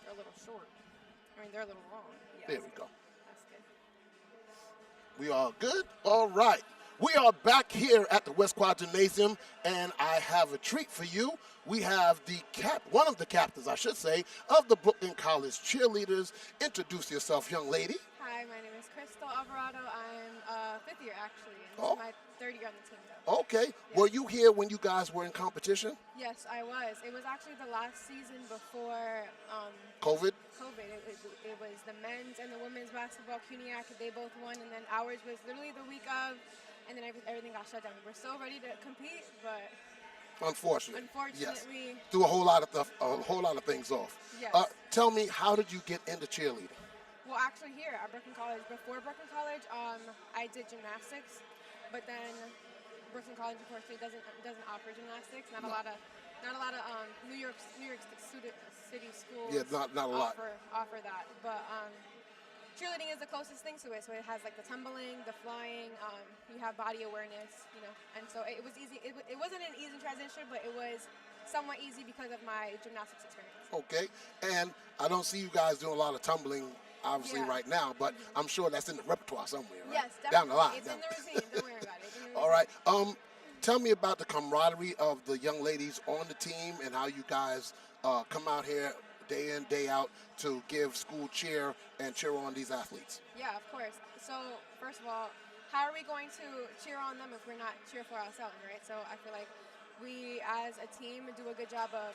They're a little short. I mean, they're a little long. Yeah, There we go. that's good. We are good? All right. We are back here at the West Quad Gymnasium, and I have a treat for you. We have one of the captains, I should say, of the Brooklyn College cheerleaders. Introduce yourself, young lady. Hi, my name is Crystal Alvarado. I'm 5th year, actually, and this Oh. is my 3rd year on the team, though. Okay. Yeah. Were you here when you guys were in competition? Yes, I was. It was actually the last season before COVID? COVID. It was the men's and the women's basketball CUNYAC. They both won, and then ours was literally the week of, and then everything got shut down. We're so ready to compete, but Unfortunately. unfortunately, Yes. Threw a whole lot of things off. yes. Tell me, how did you get into cheerleading? Well, actually, here at Brooklyn College, before Brooklyn College, I did gymnastics, but then Brooklyn College, unfortunately, doesn't offer gymnastics. Not a lot of New York City schools. Yeah, not a lot. Offer that, but cheerleading is the closest thing to it. So it has like the tumbling, the flying. You have body awareness, and so it was easy. It wasn't an easy transition, but it was somewhat easy because of my gymnastics experience. Okay, and I don't see you guys doing a lot of tumbling, obviously, Yeah. right now, but I'm sure that's in the repertoire somewhere, right? Yes, definitely. Down the line. It's in the routine. Don't worry about it. It's in the routine. All right. Tell me about the camaraderie of the young ladies on the team and how you guys come out here day in, day out to give school cheer and cheer on these athletes. Yeah, of course. So first of all, how are we going to cheer on them if we're not cheer for ourselves, right? So I feel like we as a team do a good job of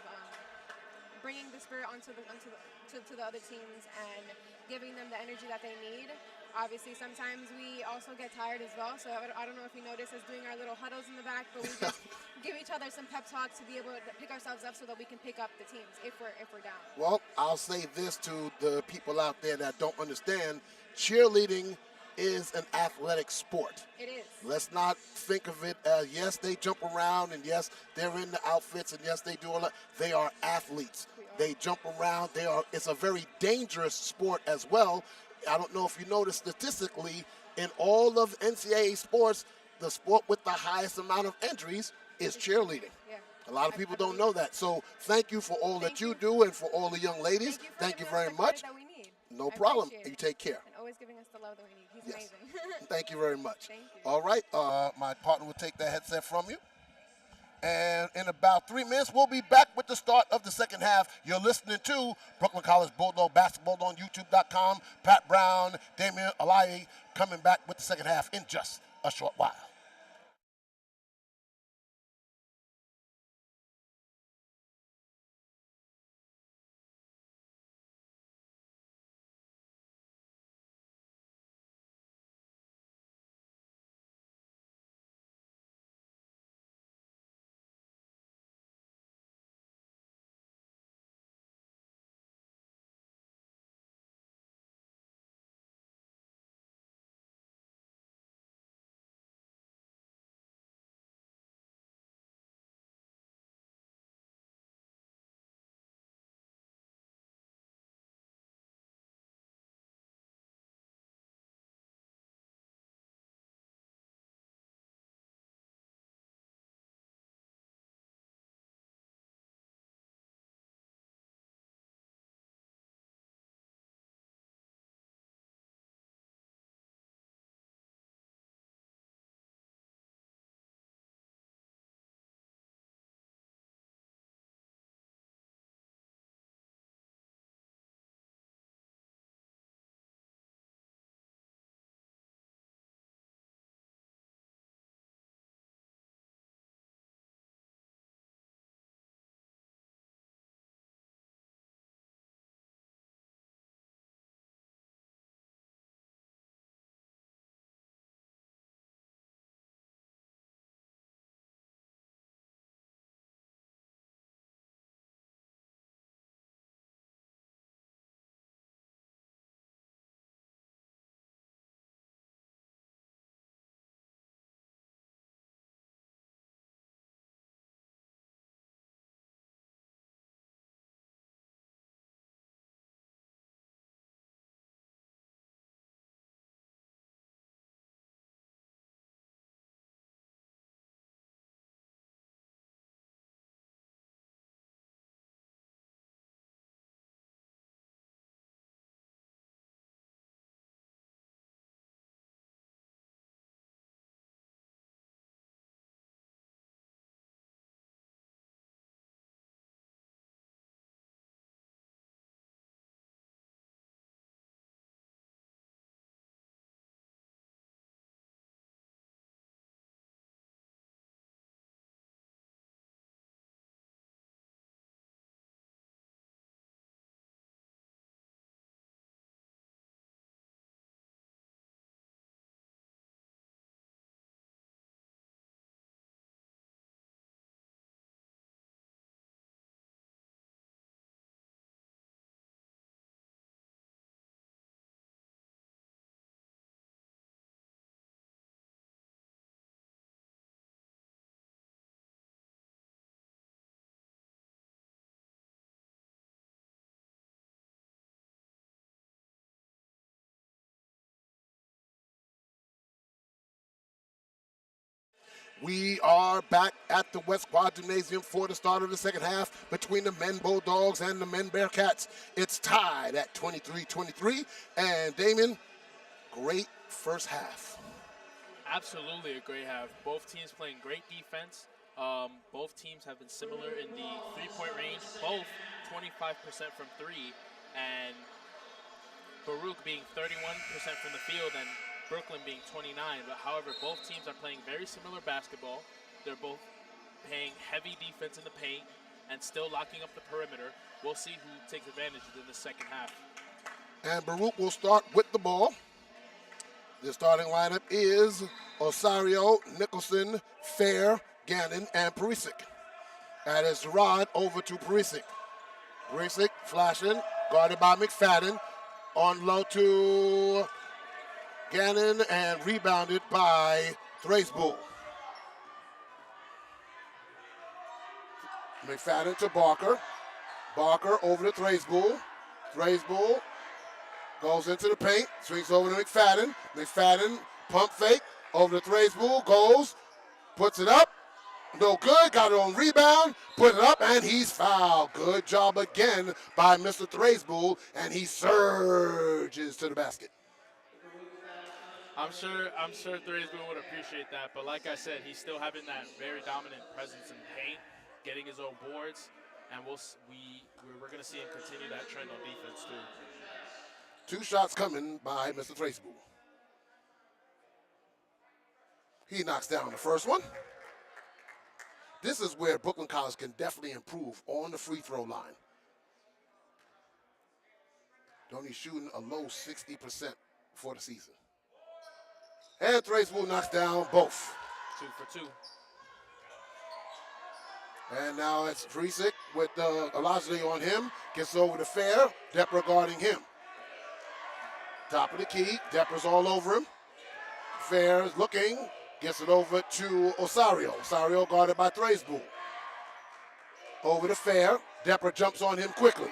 bringing the spirit to the other teams and giving them the energy that they need. Obviously, sometimes we also get tired as well. So I don't know if you notice us doing our little huddles in the back, but we just give each other some pep talks to be able to pick ourselves up so that we can pick up the teams if we're down. Well, I'll say this to the people out there that don't understand: cheerleading is an athletic sport. It is. Let's not think of it as, yes, they jump around, and yes, they're in the outfits, and yes, they do all that. They are athletes. They jump around. It's a very dangerous sport as well. I don't know if you noticed statistically, in all of NCAA sports, the sport with the highest amount of injuries is cheerleading. Yeah. A lot of people don't know that. So thank you for all that you do and for all the young ladies. Thank you very much. That we need. No I problem. appreciate You it. take care. And always giving us the love that we need. He's Yes. amazing. Thank you very much. Thank you. All right. My partner will take that headset from you. And in about 3 minutes, we'll be back with the start of the second half. You're listening to Brooklyn College Bulldog Basketball on YouTube.com. Pat Brown, Damian Alayi coming back with the second half in just a short while. We are back at the West Quad Gymnasium for the start of the second half between the men Bulldogs and the men Bearcats. It's tied at 23-23. And Damon, great first half. Absolutely a great half. Both teams playing great defense. Both teams have been similar in the three-point range, both 25% from three, and Baruch being 31% from the field and Brooklyn being 29. But however, both teams are playing very similar basketball. They're both playing heavy defense in the paint and still locking up the perimeter. We'll see who takes advantage in the second half. And Baruch will start with the ball. The starting lineup is Osario, Nicholson, Fair, Gannon, and Perisic. That is Rod over to Perisic. Perisic flashing, guarded by McFadden. On low to Gannon and rebounded by Thracebull. McFadden to Barker. Barker over to Thracebull. Thracebull goes into the paint, swings over to McFadden. McFadden pump fake over to Thracebull, goes, puts it up. No good, got it on rebound, put it up, and he's fouled. Good job again by Mr. Thracebull, and he surges to the basket. I'm sure Thracebull would appreciate that, but like I said, he's still having that very dominant presence in paint, getting his own boards, and we're going to see him continue that trend on defense too. 2 shots coming by Mr. Thracebull. He knocks down the first one. This is where Brooklyn College can definitely improve on the free throw line. Only shooting a low 60% for the season. And Thracebull knocks down both. 2 for 2. And now it's Perisic with Olajide on him. Gets over to Fair. Depra guarding him. Top of the key. Depra's all over him. Fair is looking. Gets it over to Osario. Osario guarded by Thracebull. Over to Fair. Depra jumps on him quickly.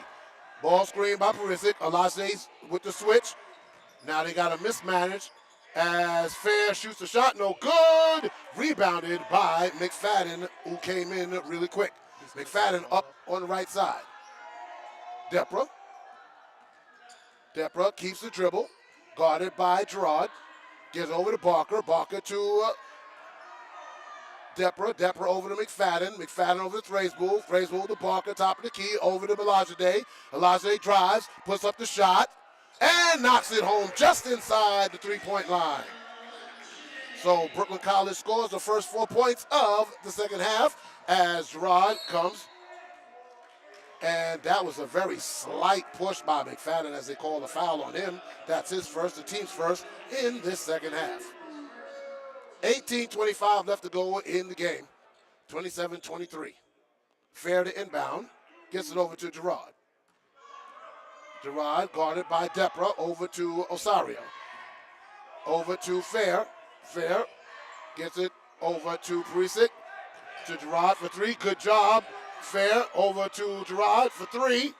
Ball screen by Perisic. Olajide with the switch. Now they got a mismanage as Fair shoots a shot. No good. Rebounded by McFadden, who came in really quick. McFadden up on the right side. Depra. Depra keeps the dribble. Guarded by Gerard. Gets over to Barker. Barker to Depra. Depra over to McFadden. McFadden over to Thracebull. Thracebull to Barker. Top of the key. Over to Olajide. Olajide drives. Puts up the shot. And knocks it home just inside the three-point line. So Brooklyn College scores the first 4 points of the second half as Gerard comes. And that was a very slight push by McFadden as they call a foul on him. That's his first, the team's first in this second half. 18:25 left to go in the game. 27-23. Fair to inbound. Gets it over to Gerard. Gerard guarded by Depra over to Osario. Over to Fair. Fair gets it over to Perisic. To Gerard for 3. Good job. Fair over to Gerard for 3.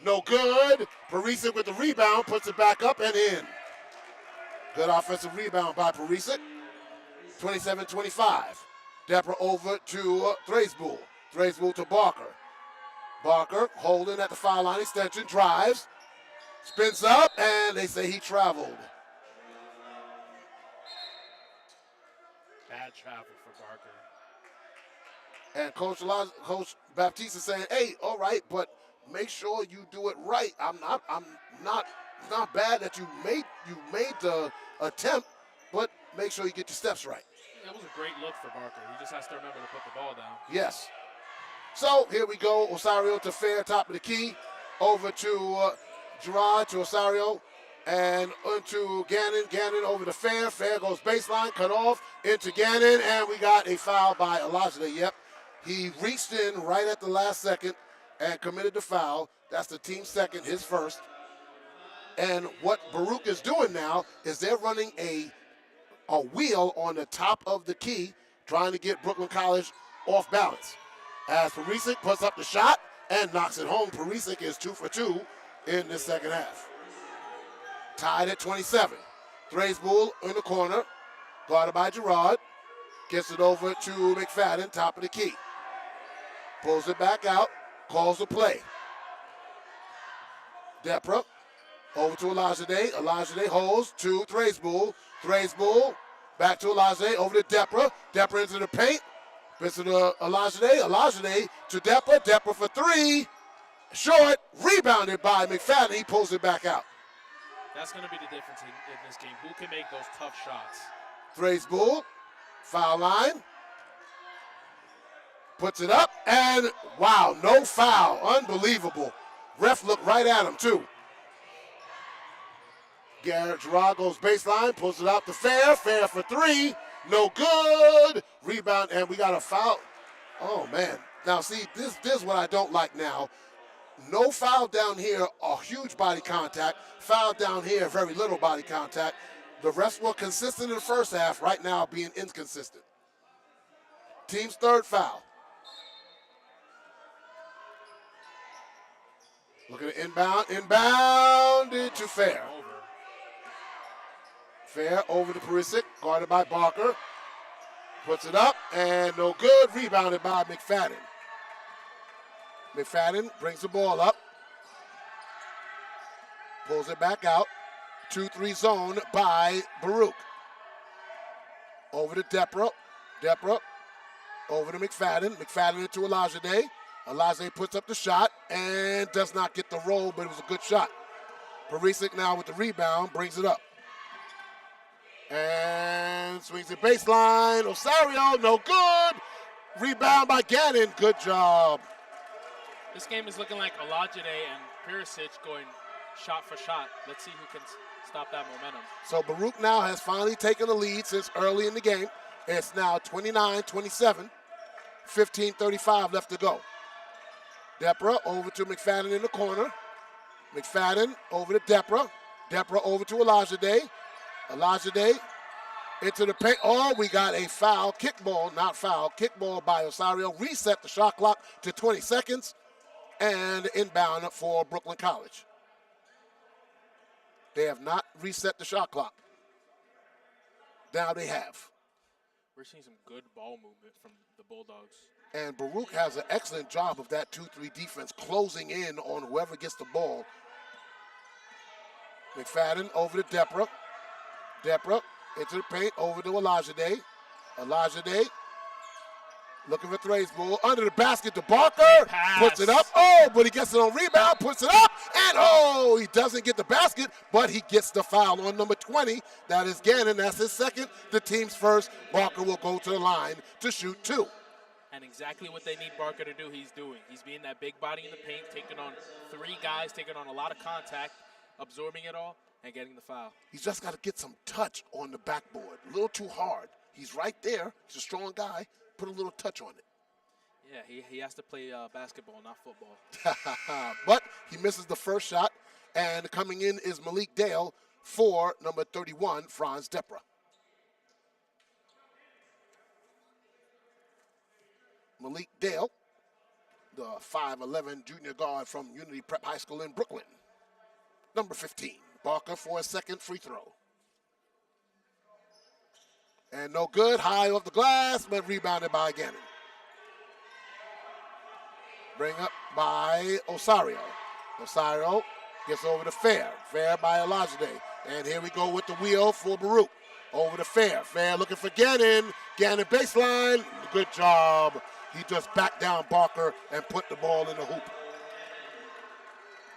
No good. Perisic with the rebound, puts it back up and in. Good offensive rebound by Perisic. 27-25. Depra over to Thracebull. Thracebull to Barker. Barker holding at the foul line extension, drives, spins up, and they say he traveled. Bad travel for Barker. And Coach Baptiste is saying, hey, all right, but make sure you do it right. It's not bad that you made the attempt, but make sure you get your steps right. That was a great look for Barker. He just has to remember to put the ball down. Yes. So here we go. Osario to Fair, top of the key. Over to Gerard, to Osario, and into Gannon. Gannon over to Fair. Fair goes baseline, cut off, into Gannon, and we got a foul by Olajide. Yep. He reached in right at the last second and committed the foul. That's the team's second, his first. And what Baruch is doing now is they're running a wheel on the top of the key, trying to get Brooklyn College off balance. As Perisic puts up the shot and knocks it home. Perisic is 2 for 2 in the second half. Tied at 27. Thracebull in the corner, guarded by Gerard. Gets it over to McFadden, top of the key. Pulls it back out, calls the play. Depra over to Olajide. Olajide holds to Thraisbull. Thraisbull back to Olajide, over to Depra. Depra into the paint. Gets to Olajide. Olajide to Depra. Depra for three. Short. Rebounded by McFadden. He pulls it back out. That's going to be the difference in this game. Who can make those tough shots? Thraisbull, foul line. Puts it up, and wow, no foul. Unbelievable. Ref looked right at him, too. Garrett Gerard goes baseline, pulls it out to Fair. Fair for three. No good. Rebound, and we got a foul. Oh, man. Now, see, this is what I don't like now. No foul down here, a huge body contact. Foul down here, very little body contact. The refs were consistent in the first half, right now being inconsistent. Team's third foul. Look at the inbound. Inbounded to Fair. Fair over to Perisic, guarded by Barker. Puts it up, and no good. Rebounded by McFadden. McFadden brings the ball up. Pulls it back out. 2-3 zone by Baruch. Over to Depra. Depra over to McFadden. McFadden into Olajide. Olajide puts up the shot and does not get the roll, but it was a good shot. Perisic now with the rebound, brings it up. And swings it baseline. Osario, no good. Rebound by Gannon. Good job. This game is looking like Olajide and Perisic going shot for shot. Let's see who can stop that momentum. So Baruch now has finally taken the lead since early in the game. It's now 29-27. 15:35 left to go. Depra over to McFadden in the corner. McFadden over to Depra. Depra over to Olajide. Olajide into the paint. Oh, we got a foul. Kickball, not foul. Kickball by Osario. Reset the shot clock to 20 seconds. And inbound for Brooklyn College. They have not reset the shot clock. Now they have. We're seeing some good ball movement from the Bulldogs. And Baruch has an excellent job of that 2-3 defense, closing in on whoever gets the ball. McFadden over to Depra. Depra into the paint, over to Olajide. Olajide looking for Thraisbull. Under the basket to Barker. Puts it up. Oh, but he gets it on rebound. Puts it up. And oh, he doesn't get the basket, but he gets the foul on number 20. That is Gannon. That's his second. The team's first. Barker will go to the line to shoot two. And exactly what they need Barker to do, he's doing. He's being that big body in the paint, taking on three guys, taking on a lot of contact, absorbing it all, and getting the foul. He's just got to get some touch on the backboard. A little too hard. He's right there. He's a strong guy. Put a little touch on it. Yeah, he has to play basketball, not football. But he misses the first shot, and coming in is Malik Dale for number 31, Franz Depra. Malik Dale, the 5'11 junior guard from Unity Prep High School in Brooklyn. Number 15, Barker for a second free throw. And no good, high off the glass, but rebounded by Gannon. Bring up by Osario. Osario gets over to Fair. Fair by Olajide. And here we go with the wheel for Baruch. Over to Fair. Fair looking for Gannon. Gannon baseline. Good job. He just backed down Barker and put the ball in the hoop.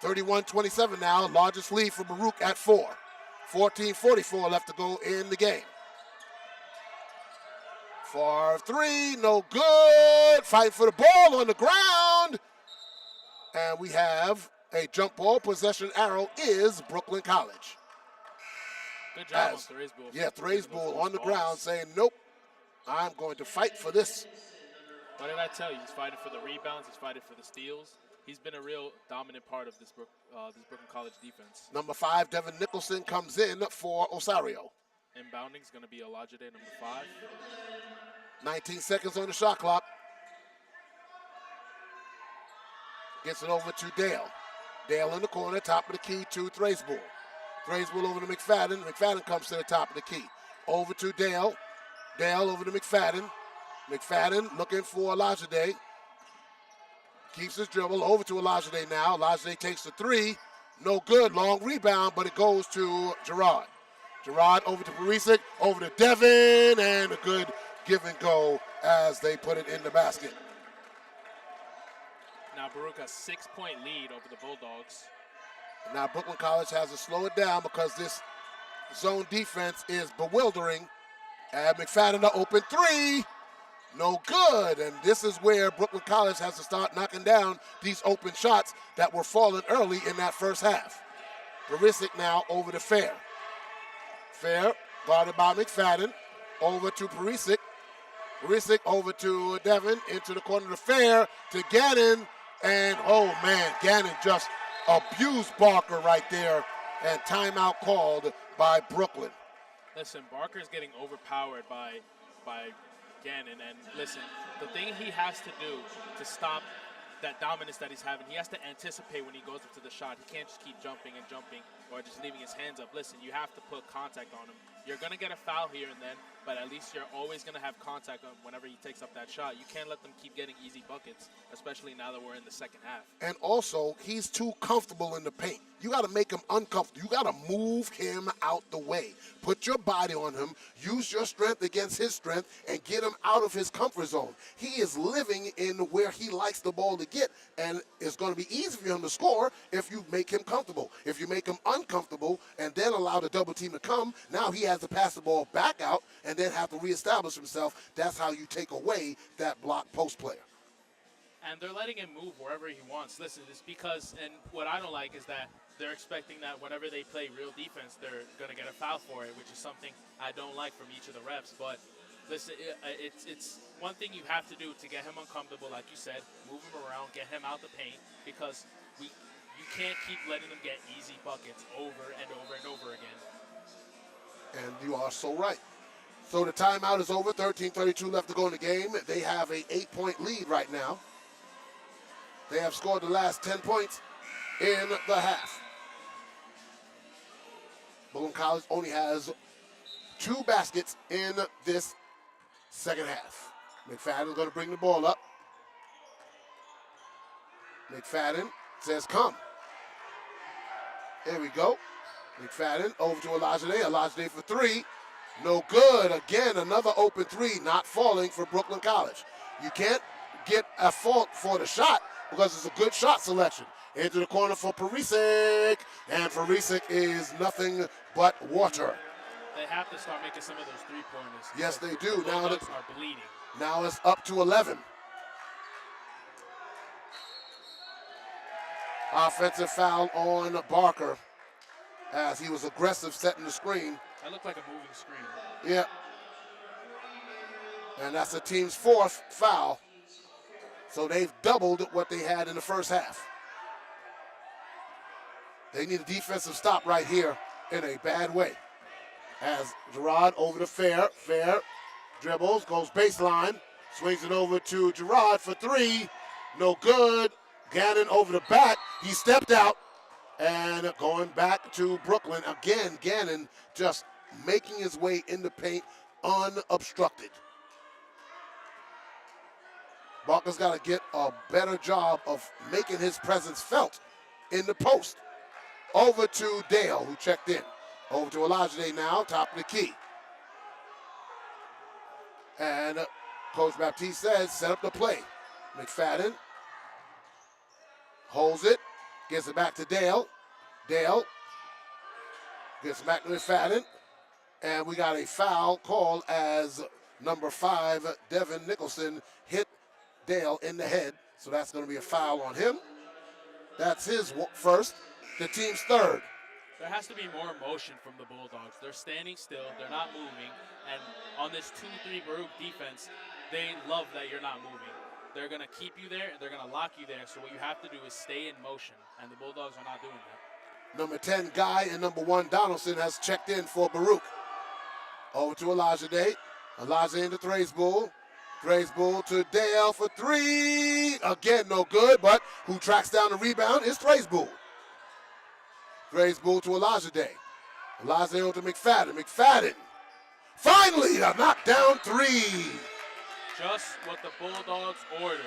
31-27 now, largest lead for Baruch at 4. 14:44 left to go in the game. For three, no good. Fight for the ball on the ground. And we have a jump ball. Possession arrow is Brooklyn College. Good job on Thraisbull. Yeah, Thraisbull on the ground saying, nope, I'm going to fight for this. What did I tell you? He's fighting for the rebounds. He's fighting for the steals. He's been a real dominant part of this Brooklyn College defense. Number 5, Devin Nicholson comes in for Osario. Inbounding is going to be Olajide, number 5. 19 seconds on the shot clock. Gets it over to Dale. Dale in the corner, top of the key to Thraisbull. Thraisbull over to McFadden. McFadden comes to the top of the key. Over to Dale. Dale over to McFadden. McFadden looking for Olajide. Keeps his dribble over to Olajide now. Olajide takes the three. No good. Long rebound, but it goes to Gerard. Gerard over to Perisic, over to Devin, and a good give and go as they put it in the basket. Now Baruch a 6-point lead over the Bulldogs. Now Brooklyn College has to slow it down because this zone defense is bewildering. And McFadden the open three. No good. And this is where Brooklyn College has to start knocking down these open shots that were falling early in that first half. Perisic now over to Fair. Fair guarded by McFadden. Over to Perisic. Perisic over to Devin. Into the corner to Fair. To Gannon. And, oh, man, Gannon just abused Barker right there. And timeout called by Brooklyn. Listen, Barker's getting overpowered by Gannon. And listen, the thing he has to do to stop that dominance that he's having, he has to anticipate when he goes up to the shot. He can't just keep jumping and jumping or just leaving his hands up. Listen, you have to put contact on him. You're going to get a foul here and then, but at least you're always going to have contact on whenever he takes up that shot. You can't let them keep getting easy buckets, especially now that we're in the second half. And also, he's too comfortable in the paint. You got to make him uncomfortable. You got to move him out the way. Put your body on him. Use your strength against his strength and get him out of his comfort zone. He is living in where he likes the ball to get, and it's going to be easy for him to score if you make him comfortable. If you make him uncomfortable and then allow the double team to come, now he has to pass the ball back out and then have to reestablish himself. That's how you take away that block post player. And they're letting him move wherever he wants. Listen, it's because, and what I don't like is that they're expecting that whenever they play real defense, they're going to get a foul for it, which is something I don't like from each of the refs. But listen, it's one thing you have to do to get him uncomfortable, like you said, move him around, get him out the paint, because you can't keep letting them get easy buckets over and over and over again. And you are so right. So the timeout is over. 13:32 left to go in the game. They have a 8-point lead right now. They have scored the last 10 points in the half. Brooklyn College only has 2 baskets in this second half. McFadden is going to bring the ball up. McFadden says, come. There we go. McFadden over to Olajide. Olajide for 3. No good. Again, another open 3 not falling for Brooklyn College. You can't get a fault for the shot because it's a good shot selection. Into the corner for Perisic. And Perisic is nothing but water. They have to start making some of those three-pointers. Yes, they do. The Bulldogs are bleeding. Now it's up to 11. Offensive foul on Barker as he was aggressive setting the screen. That looked like a moving screen. Yeah. And that's the team's 4th foul. So they've doubled what they had in the first half. They need a defensive stop right here in a bad way. As Gerard over to Fair. Fair dribbles, goes baseline, swings it over to Gerard for 3. No good. Gannon over the back. He stepped out. And going back to Brooklyn. Again, Gannon just making his way in the paint unobstructed. Barker's got to get a better job of making his presence felt in the post. Over to Dale, who checked in. Over to Olajide now, top of the key. And Coach Baptiste says, set up the play. McFadden holds it, gets it back to Dale. Dale gets it back to McFadden. And we got a foul called as number 5, Devin Nicholson, hit Dale in the head. So that's going to be a foul on him. That's his first, the team's 3rd. There has to be more motion from the Bulldogs. They're standing still, they're not moving, and on this 2-3 Baruch defense, they love that you're not moving. They're going to keep you there, and they're going to lock you there, so what you have to do is stay in motion, and the Bulldogs are not doing that. Number 10, Guy, and number 1, Donaldson, has checked in for Baruch. Over to Olajide. Olajide into Thraisbull. Thraisbull to Dale for 3. Again, no good, but who tracks down the rebound is Thraisbull. Thraisbull to Olajide. Olajide over to McFadden. McFadden Finally, a knockdown three. Just what the Bulldogs ordered.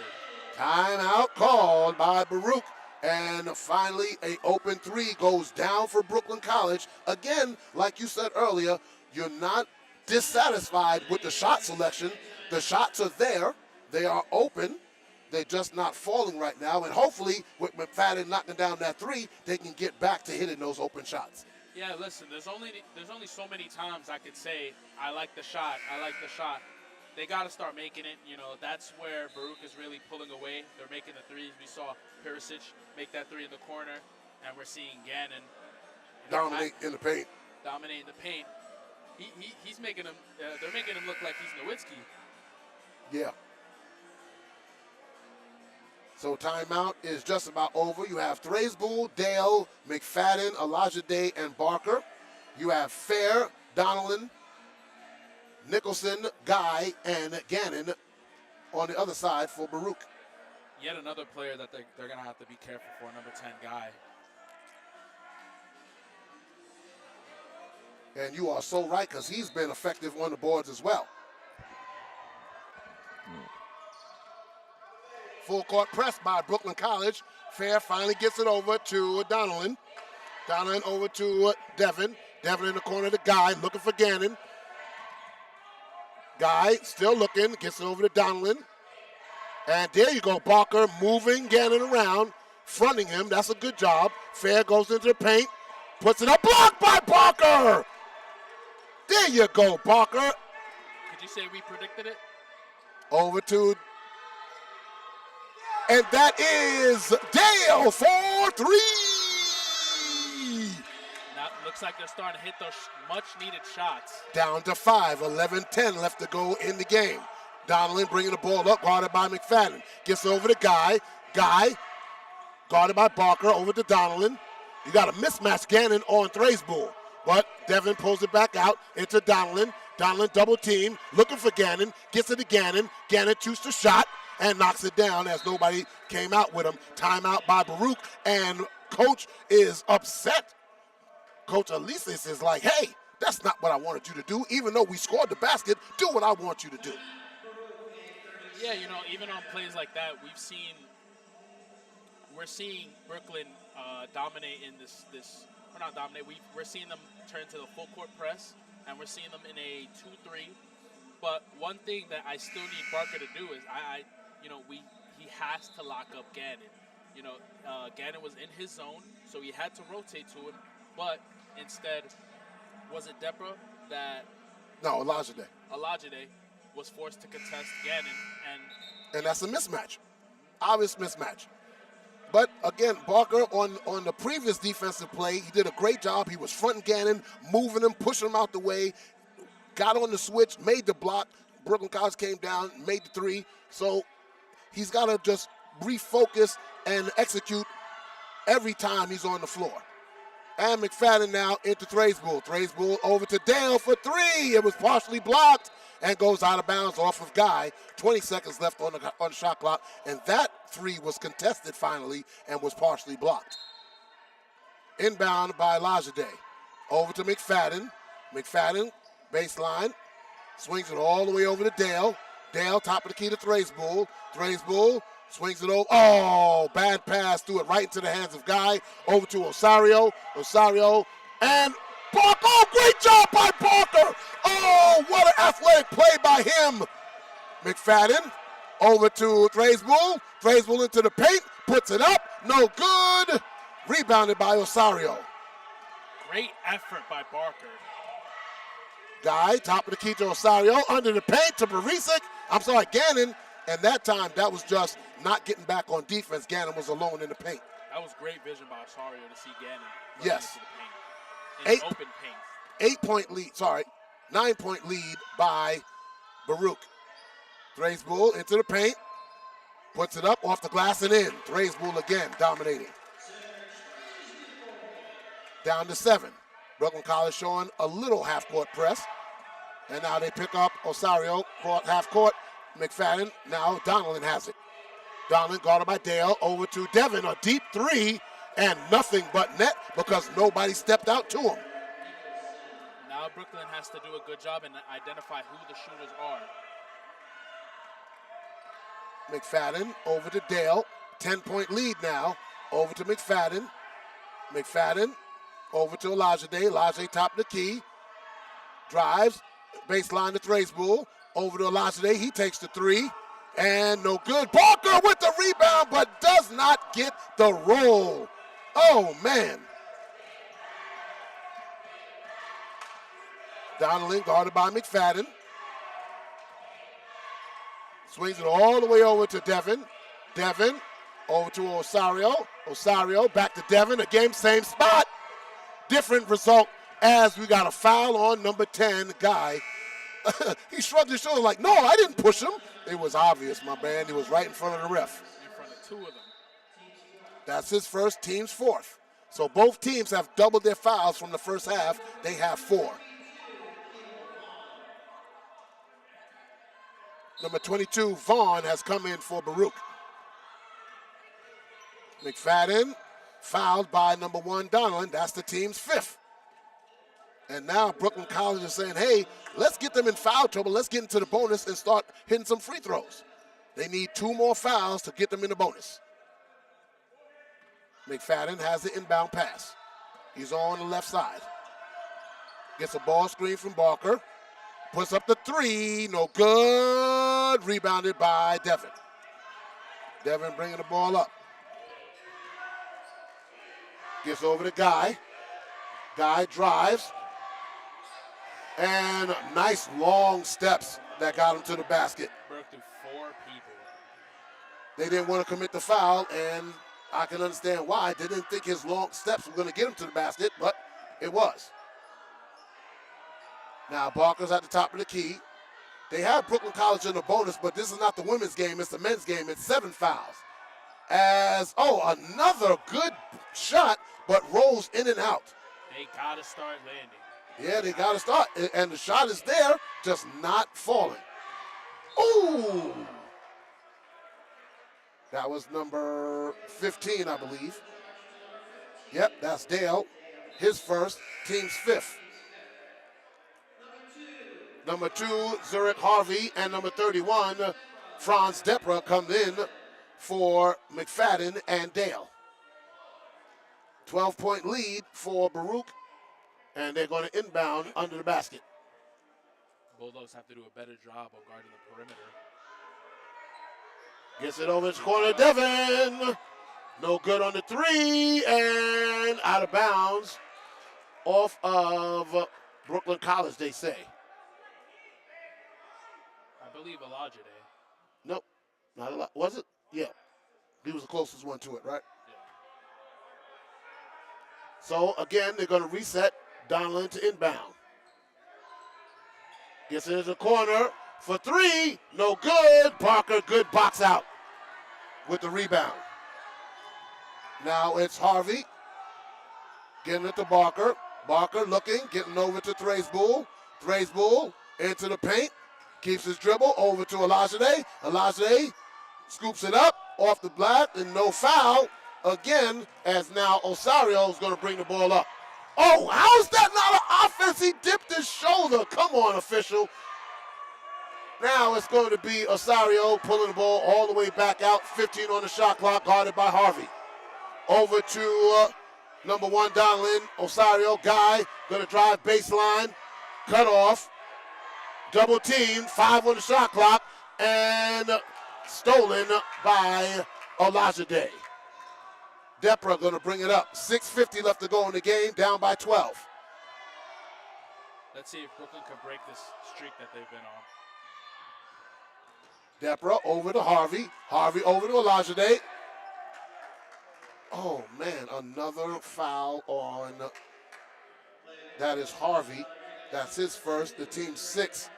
Timeout called by Baruch. And finally, a open three goes down for Brooklyn College. Again, like you said earlier, you're not dissatisfied with the shot selection. The shots are there. They are open. They're just not falling right now. And hopefully, with McFadden knocking down that three, they can get back to hitting those open shots. Yeah, listen, there's only so many times I could say, I like the shot, I like the shot. They got to start making it. You know, that's where Baruch is really pulling away. They're making the threes. We saw Perisic make that three in the corner, and we're seeing Gannon Dominate in the paint. Dominating the paint. He's making him. They're making him look like he's Nowitzki. Yeah. So timeout is just about over. You have Thraisbull, Dale, McFadden, Olajide, and Barker. You have Fair, Donnellan, Nicholson, Guy, and Gannon on the other side for Baruch. Yet another player that they're going to have to be careful for, number 10 Guy. And you are so right, because he's been effective on the boards as well. Full court press by Brooklyn College. Fair finally gets it over to Donnellan. Donnellan over to Devin. Devin in the corner to Guy, looking for Gannon. Guy still looking, gets it over to Donnellan. And there you go, Barker moving Gannon around, fronting him. That's a good job. Fair goes into the paint, puts it up, blocked by Barker. There you go, Barker. Could you say we predicted it? Over to, and that is Dale for three. Now, looks like they're starting to hit those much-needed shots. Down to 5, 11-10 left to go in the game. Donnellan bringing the ball up, guarded by McFadden. Gets over to Guy. Guy, guarded by Barker, over to Donnellan. You got a mismatch Gannon on Thraisbull. But Devin pulls it back out into Donnellan. Donnellan double team, looking for Gannon. Gets it to Gannon. Gannon shoots the shot and knocks it down as nobody came out with him. Timeout by Baruch, and Coach is upset. Coach Elises is like, hey, that's not what I wanted you to do. Even though we scored the basket, do what I want you to do. Yeah, you know, even on plays like that, we're seeing Brooklyn dominate in this. Or not dominate. We're seeing them turn to the full court press, and we're seeing them in a 2-3. But one thing that I still need Barker to do is he has to lock up Gannon. You know, Gannon was in his zone, so he had to rotate to him. But instead, was it Depra that? No, Olajide was forced to contest Gannon, and that's a mismatch, obvious mismatch. But again, Barker on the previous defensive play, he did a great job. He was fronting Gannon, moving him, pushing him out the way, got on the switch, made the block. Brooklyn College came down, made the three. So he's got to just refocus and execute every time he's on the floor. And McFadden now into Thraisbull. Thraisbull over to Dale for three. It was partially blocked and goes out of bounds off of Guy. 20 seconds left on the shot clock, and that three was contested finally and was partially blocked. Inbound by Olajide. Over to McFadden. McFadden, baseline, swings it all the way over to Dale. Dale, top of the key to Thraisbull. Thraisbull swings it over. Oh, bad pass. Threw it right into the hands of Guy. Over to Osario. Osario, and Barker. Oh, great job by Barker. Oh, what an athletic play by him. McFadden over to Thraisbull. Thraisbull into the paint. Puts it up. No good. Rebounded by Osario. great effort by Barker. Guy, top of the key to Osario. Under the paint to Gannon. And that time, that was just not getting back on defense. Gannon was alone in the paint. That was great vision by Osario to see Gannon. Yes. Into the paint. In open paint. 8-point lead, 9-point lead by Baruch. Thraisbull into the paint. Puts it up off the glass and in. Thraisbull again dominating. Down to 7. Brooklyn College showing a little half-court press. And now they pick up Osario, half-court. McFadden, now Donnellan has it. Donnellan guarded by Dale, over to Devin, a deep three, and nothing but net because nobody stepped out to him. Now Brooklyn has to do a good job and identify who the shooters are. McFadden over to Dale. 10-point lead now. Over to McFadden. McFadden over to Olajide. Olajide top of the key. Drives. Baseline to Thracebull. Over to Olajide. He takes the three. And no good. Barker with the rebound, but does not get the roll. Oh, man. Donnelly guarded by McFadden. Swings it all the way over to Devin. Devin over to Osario. Osario back to Devin. Again, same spot. Different result as we got a foul on number 10 guy. He shrugged his shoulders like, no, I didn't push him. It was obvious, my man. He was right in front of the ref. In front of two of them. That's his first, team's fourth. So both teams have doubled their fouls from the first half. They have 4. Number 22, Vaughn, has come in for Baruch. McFadden fouled by number 1, Donelon. That's the team's 5th. And now Brooklyn College is saying, hey, let's get them in foul trouble. Let's get into the bonus and start hitting some free throws. They need 2 more fouls to get them in the bonus. McFadden has the inbound pass. He's on the left side. Gets a ball screen from Barker. Puts up the 3. No good. Rebounded by Devin. Devin bringing the ball up. Gets over to Guy. Guy drives. And nice long steps that got him to the basket. Broke through 4 people. They didn't want to commit the foul, and I can understand why. They didn't think his long steps were going to get him to the basket, but it was. Now Barker's at the top of the key. They have Brooklyn College in the bonus, but this is not the women's game. It's the men's game. It's 7 fouls. Another good shot, but rolls in and out. They got to start landing. Yeah, they got to start. And the shot is there, just not falling. Ooh! That was number 15, I believe. Yep, that's Dale. His first, team's 5th. Number 2, Zurich Harvey, and number 31, Franz Depra, come in for McFadden and Dale. 12-point lead for Baruch, and they're going to inbound under the basket. Bulldogs have to do a better job of guarding the perimeter. Gets it over to the corner, Devin. No good on the 3, and out of bounds off of Brooklyn College, they say. I believe Olajide. Nope, not a lot. Was it? Yeah. He was the closest one to it, right? Yeah. So, again, they're going to reset Donlin to inbound. Gets into the corner for 3. No good. Parker, good box out with the rebound. Now it's Harvey getting it to Barker. Barker looking, getting over to Thracebull. Thracebull into the paint. Keeps his dribble over to Olajide. Olajide scoops it up off the block and no foul again, as now Osario is going to bring the ball up. Oh, how is that not an offense? He dipped his shoulder. Come on, official. Now it's going to be Osario pulling the ball all the way back out. 15 on the shot clock, guarded by Harvey. Over to number 1, Donlin. Osario, Guy, going to drive baseline. Cut off. Double team, 5 on the shot clock, and stolen by Olajide. Depra going to bring it up. 6:50 left to go in the game, down by 12. Let's see if Brooklyn can break this streak that they've been on. Depra over to Harvey. Harvey over to Olajide. Oh, man, another foul on, that is Harvey. That's his first, the team's 6th.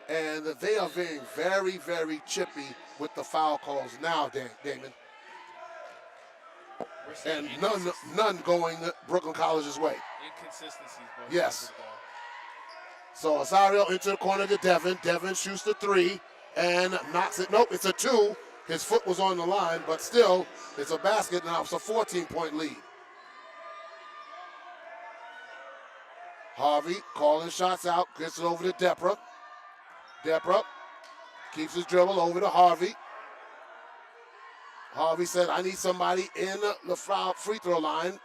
And they are being very, very chippy with the foul calls now, Damon. And none going Brooklyn College's way. Inconsistencies. Yes. So Osario into the corner to Devin. Devin shoots the 3 and knocks it. Nope, it's a 2. His foot was on the line, but still, it's a basket. Now it's a 14-point lead. Harvey calling shots out, gets it over to Depra. Depra keeps his dribble over to Harvey. Harvey said, I need somebody in the foul free throw line.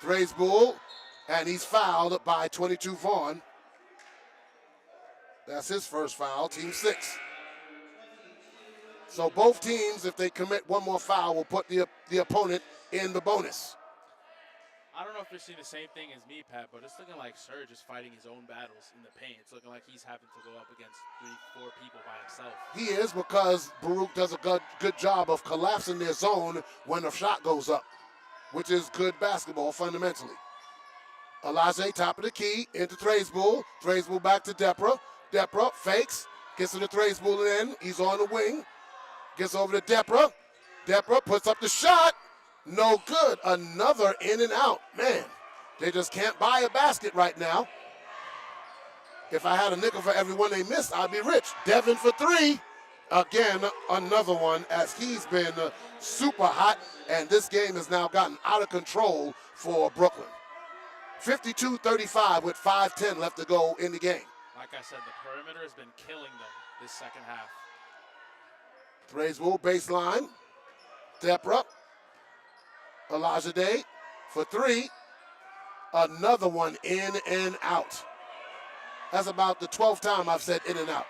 Thrays Bull, and he's fouled by 22 Vaughn. That's his first foul, team 6. So both teams, if they commit one more foul, will put the opponent in the bonus. I don't know if you're seeing the same thing as me, Pat, but it's looking like Serge is fighting his own battles in the paint. It's looking like he's having to go up against 3-4 people by himself. He is, because Baruch does a good job of collapsing their zone when the shot goes up, which is good basketball fundamentally. Elijah, top of the key, into Thrays Bull. Thrays Bull back to Depra. Depra fakes, gets to the Thrays Bull in. He's on the wing. Gets over to Depra. Depra puts up the shot. No good. Another in and out. Man, they just can't buy a basket right now. If I had a nickel for every one they missed, I'd be rich. Devin for 3. Again, another one, as he's been super hot, and this game has now gotten out of control for Brooklyn. 52-35 with 5:10 left to go in the game. Like I said, the perimeter has been killing them this second half. Thrays Bull baseline. Depra. Elijah Day for 3. Another one in and out. That's about the 12th time I've said in and out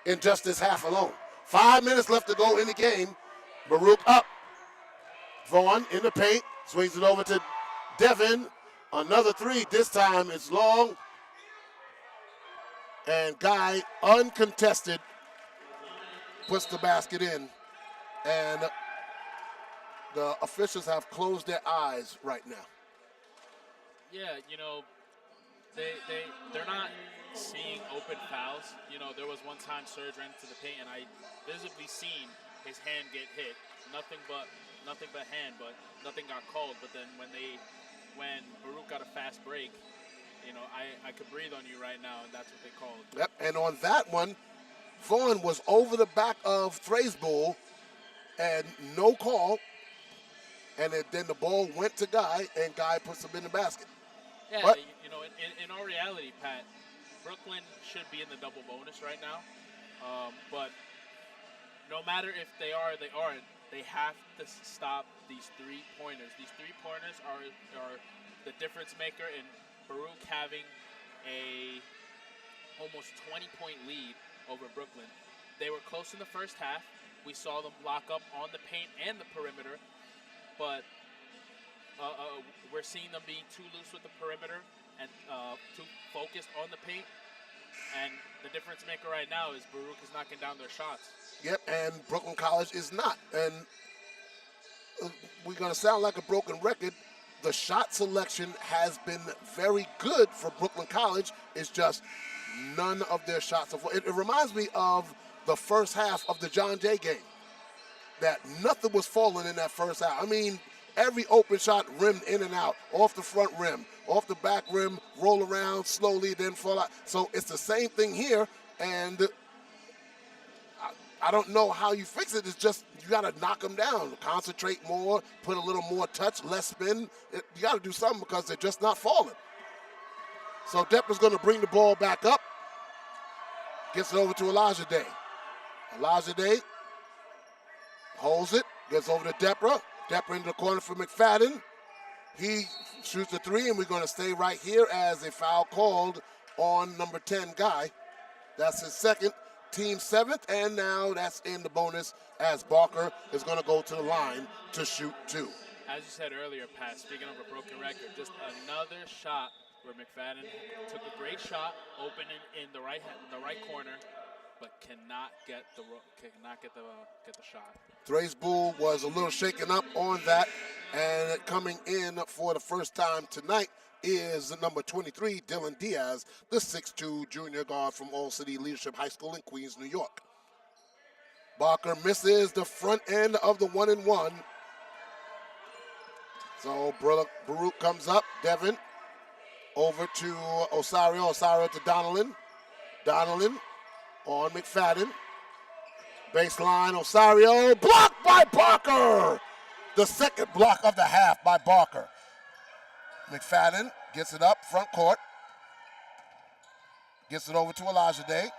in just this half alone. 5 minutes left to go in the game. Baruch up. Vaughn in the paint. Swings it over to Devin. Another 3. This time it's long. And Guy, uncontested, puts the basket in. And the officials have closed their eyes right now. Yeah, you know, they're not seeing open fouls. You know, there was one time Serge ran into the paint, and I visibly seen his hand get hit. Nothing but hand, but nothing got called. But then when Baruch got a fast break, you know, I could breathe on you right now, and that's what they called. Yep, and on that one, Vaughn was over the back of Thrays Bull, and no call. And then the ball went to Guy, and Guy puts him in the basket. Yeah, but, you know, in all reality, Pat, Brooklyn should be in the double bonus right now. But no matter if they are or they aren't, they have to stop these 3-pointers. These 3-pointers are the difference maker in Baruch having a almost 20-point lead over Brooklyn. They were close in the first half. We saw them lock up on the paint and the perimeter. But we're seeing them being too loose with the perimeter and too focused on the paint. And the difference maker right now is Baruch is knocking down their shots. Yep, and Brooklyn College is not. And we're going to sound like a broken record. The shot selection has been very good for Brooklyn College. It's just none of their shots. It reminds me of the first half of the John Jay game. That nothing was falling in that first half. I mean, every open shot rimmed in and out, off the front rim, off the back rim, roll around slowly, then fall out. So it's the same thing here, and I don't know how you fix it. It's just you got to knock them down, concentrate more, put a little more touch, less spin. You got to do something because they're just not falling. So Depra's going to bring the ball back up, gets it over to Elijah Day. Elijah Day holds it, gets over to Depra. Depra into the corner for McFadden. He shoots a 3, and we're going to stay right here as a foul called on number 10 Guy. That's his second, team 7th, and now that's in the bonus as Barker is going to go to the line to shoot 2. As you said earlier, Pat, speaking of a broken record, just another shot where McFadden took a great shot, open in the right corner, but cannot get the shot. Thrays Bull was a little shaken up on that, and coming in for the first time tonight is the number 23, Dylan Diaz, the 6'2 junior guard from All City Leadership High School in Queens, New York. Barker misses the front end of the 1-and-1. So Baruch comes up, Devin over to Osario to Donnellan. Donnellan on McFadden. Baseline, Osario, blocked by Barker! The second block of the half by Barker. McFadden gets it up, front court. Gets it over to Olajide.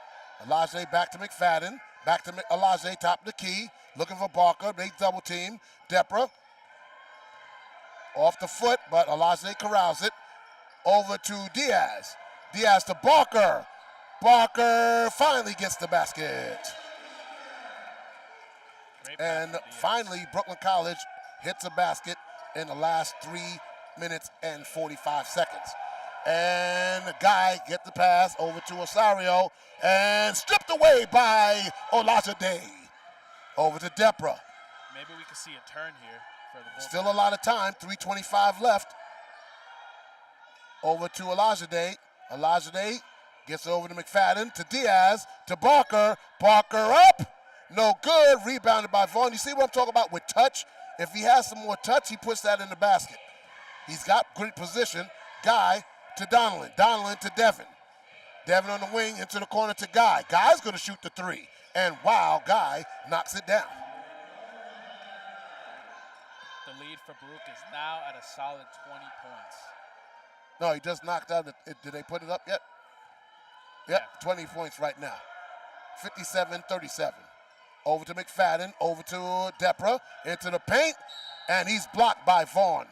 Olajide back to McFadden. Back to Olajide, top of the key. Looking for Barker. They double team. Depra. Off the foot, but Olajide corrals it. Over to Diaz. Diaz to Barker. Barker finally gets the basket. And finally, Brooklyn College hits a basket in the last 3 minutes and 45 seconds. And the guy get the pass over to Osario and stripped away by Olajide. Over to Depra. Maybe we could see a turn here for the Bulldogs. Still a lot of time, 3:25 left. Over to Olajide. Olajide gets over to McFadden, to Diaz, to Barker. Barker up. No good. Rebounded by Vaughn. You see what I'm talking about with touch? If he has some more touch, he puts that in the basket. He's got great position. Guy to Donelon. Donelon to Devin. Devin on the wing into the corner to Guy. Guy's going to shoot the three. And wow, Guy knocks it down. The lead for Baruch is now at a solid 20 points. No, he just knocked out. Did they put it up yet? Yep, 20 points right now. 57-37. Over to McFadden, over to Depra, into the paint, and he's blocked by Vaughn.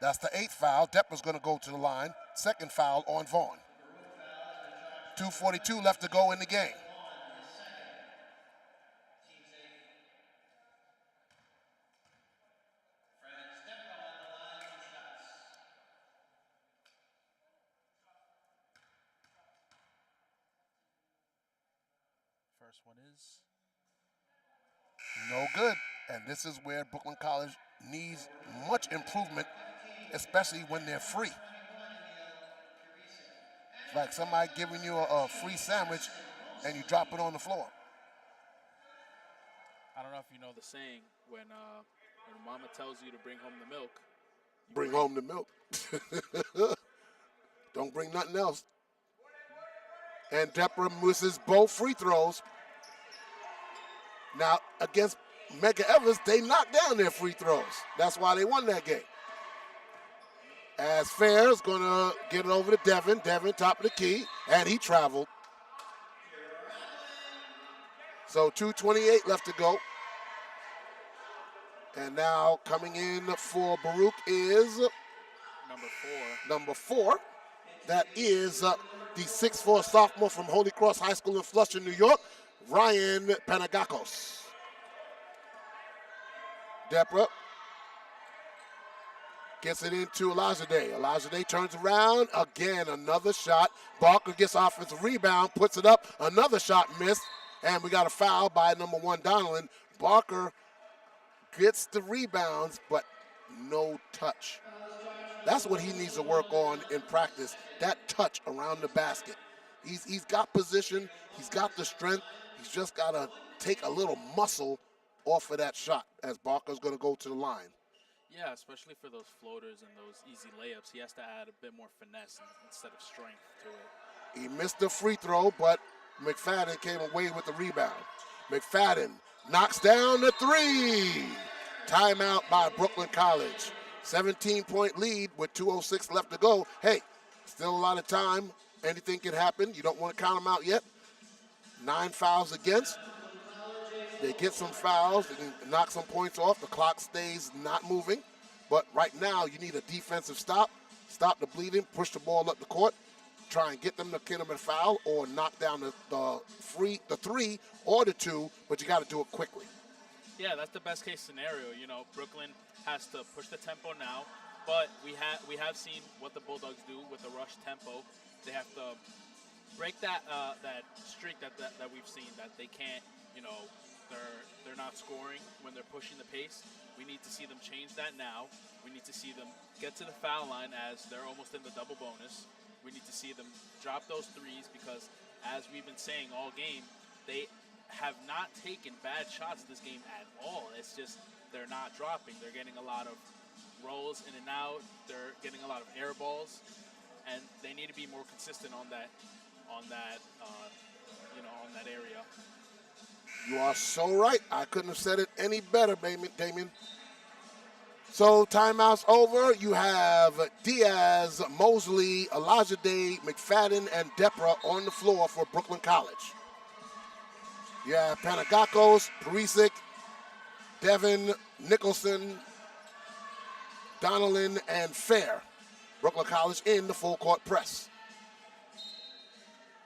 That's the 8th foul. Depra's going to go to the line. 2nd foul on Vaughn. 2:42 left to go in the game. First one is no good. And this is where Brooklyn College needs much improvement, especially when they're free. It's like somebody giving you a free sandwich and you drop it on the floor. I don't know if you know the saying, when mama tells you to bring home the milk. Bring home the milk. Don't bring nothing else. And Depra misses both free throws. Now, against Mega Evers, they knocked down their free throws. That's why they won that game. As Fair's going to get it over to Devin. Devin, top of the key, and he traveled. So 2:28 left to go. And now coming in for Baruch is number four. That is the 6'4" sophomore from Holy Cross High School in Flushing, New York, Ryan Panagakos. Depra gets it into Olajide. Olajide turns around. Again, another shot. Barker gets offensive rebound, puts it up. Another shot missed. And we got a foul by number 1, Donelon. Barker gets the rebounds, but no touch. That's what he needs to work on in practice, that touch around the basket. He's got position. He's got the strength. He's just got to take a little muscle off of that shot as Barker's going to go to the line. Yeah, especially for those floaters and those easy layups. He has to add a bit more finesse instead of strength to it. He missed the free throw, but McFadden came away with the rebound. McFadden knocks down the three. Timeout by Brooklyn College. 17-point lead with 2:06 left to go. Hey, still a lot of time. Anything can happen. You don't want to count them out yet. 9 fouls against. They get some fouls. They can knock some points off. The clock stays not moving. But right now, you need a defensive stop. Stop the bleeding. Push the ball up the court. Try and get them to get them a foul or knock down the 3 or the 2. But you got to do it quickly. Yeah, that's the best case scenario. You know, Brooklyn has to push the tempo now, but we have seen what the Bulldogs do with the rush tempo. They have to break that streak that we've seen, that they can't, you know, they're not scoring when they're pushing the pace. We need to see them change that now. We need to see them get to the foul line as they're almost in the double bonus. We need to see them drop those threes because, as we've been saying all game, they have not taken bad shots this game at all. It's just they're not dropping. They're getting a lot of rolls in and out. They're getting a lot of air balls, and they need to be more consistent on that area. You are so right. I couldn't have said it any better, Damien. So timeout's over. You have Diaz, Mosley, Olajide, McFadden, and Depra on the floor for Brooklyn College. You have Panagakos, Perisic, Devin, Nicholson, Donnellan, and Fair. Brooklyn College in the full court press.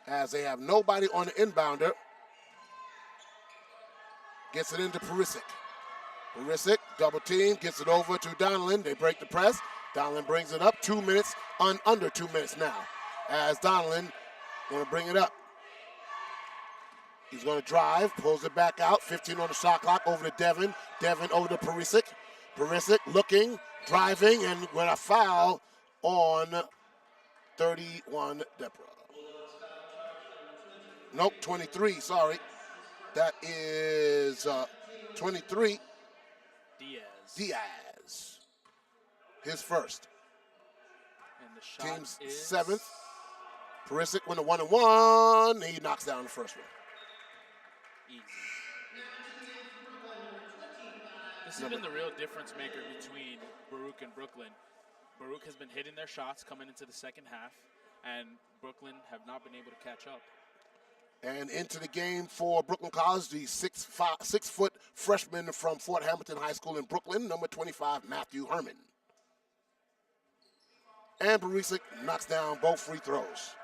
As they have nobody on the inbounder. Gets it into Perisic. Perisic, double team, gets it over to Donnellan. They break the press. Donnellan brings it up. 2 minutes, under 2 minutes now. As Donnellan going to bring it up. He's going to drive, pulls it back out. 15 on the shot clock, over to Devin. Devin over to Perisic. Perisic looking, driving, and with a foul on 31 Depra. Nope, 23, sorry. That is 23. Diaz. His first. And the shot Team's is 7th. Perisic win a 1-and-1. He knocks down the first one. easy. This has been the real difference maker between Baruch and Brooklyn. Baruch has been hitting their shots coming into the second half, and Brooklyn have not been able to catch up. And into the game for Brooklyn College, the 6-foot freshman from Fort Hamilton High School in Brooklyn, number 25, Matthew Herman. And Perisic knocks down both free throws.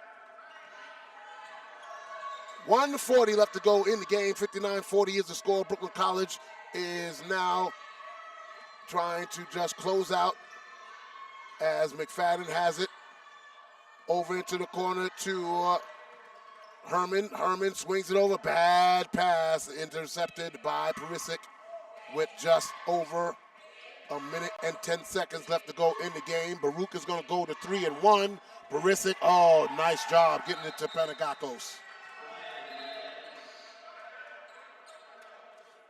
1:40 left to go in the game. 59-40 is the score. Brooklyn College is now trying to just close out as McFadden has it over into the corner to Herman. Herman swings it over. Bad pass intercepted by Perisic with just over a minute and 10 seconds left to go in the game. Baruch is going to go to 3-1. Perisic, oh, nice job getting it to Panagakos.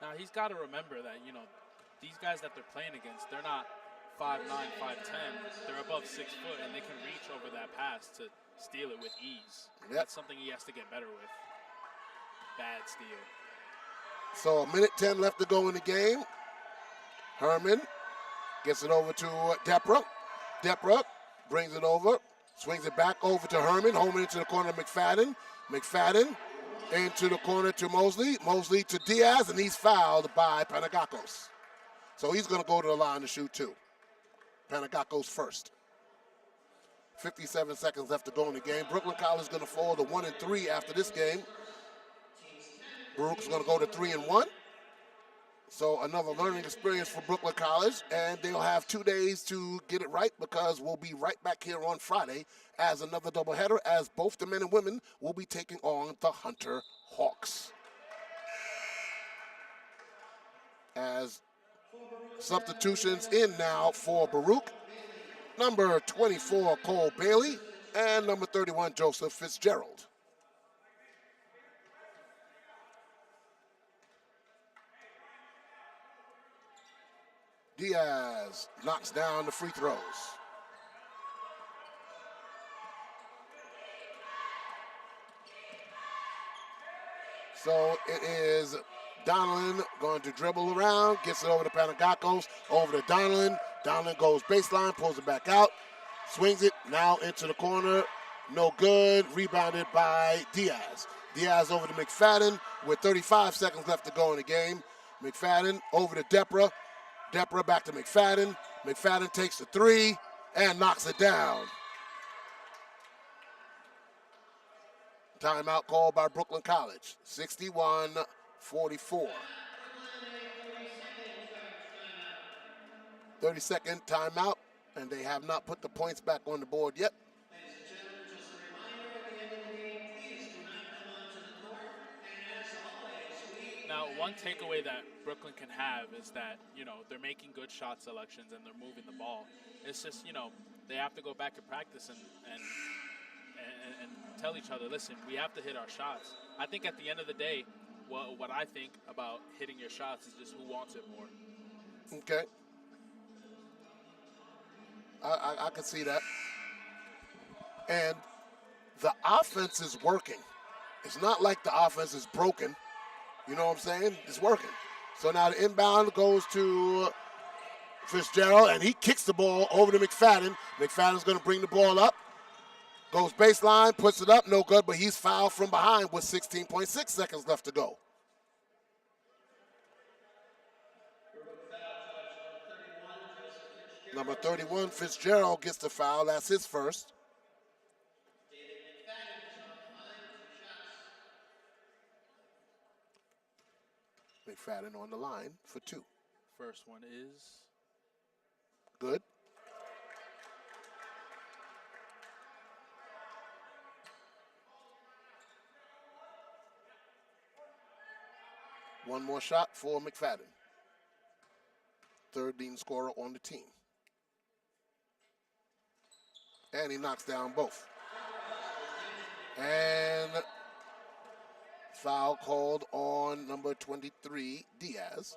Now, he's got to remember that, these guys that they're playing against, they're not 5'9", 5'10". They're above 6 foot, and they can reach over that pass to steal it with ease. Yep. That's something he has to get better with. Bad steal. So a minute 10 left to go in the game. Herman gets it over to Depra. Depra brings it over, swings it back over to Herman. Herman into the corner to McFadden. McFadden into the corner to Mosley. Mosley to Diaz, and he's fouled by Panagakos. So he's going to go to the line to shoot two. Panagakos first. 57 seconds left to go in the game. Brooklyn College is going to fall to 1-3 after this game. Baruch's going to go to 3-1. So another learning experience for Brooklyn College, and they'll have 2 days to get it right because we'll be right back here on Friday as another doubleheader as both the men and women will be taking on the Hunter Hawks. As substitutions in now for Baruch, number 24, Cole Bailey, and number 31, Joseph Fitzgerald. Diaz knocks down the free throws. So it is Donnellan going to dribble around, gets it over to Panagakos, over to Donnellan. Donnellan goes baseline, pulls it back out, swings it now into the corner. No good. Rebounded by Diaz. Diaz over to McFadden with 35 seconds left to go in the game. McFadden over to Depra. Depra back to McFadden. McFadden takes the three and knocks it down. Timeout called by Brooklyn College. 61-44. 30-second timeout, and they have not put the points back on the board yet. Now, one takeaway that Brooklyn can have is that, they're making good shot selections and they're moving the ball. It's just, they have to go back and practice and tell each other, listen, we have to hit our shots. I think at the end of the day, what I think about hitting your shots is just who wants it more. Okay. I can see that. And the offense is working. It's not like the offense is broken. You know what I'm saying? It's working. So now the inbound goes to Fitzgerald, and he kicks the ball over to McFadden. McFadden's going to bring the ball up. Goes baseline, puts it up, no good, but he's fouled from behind with 16.6 seconds left to go. Number 31, Fitzgerald, gets the foul. That's his first. McFadden on the line for 2. First one is good. One more shot for McFadden. Third leading scorer on the team. And he knocks down both. And foul called on number 23, Diaz.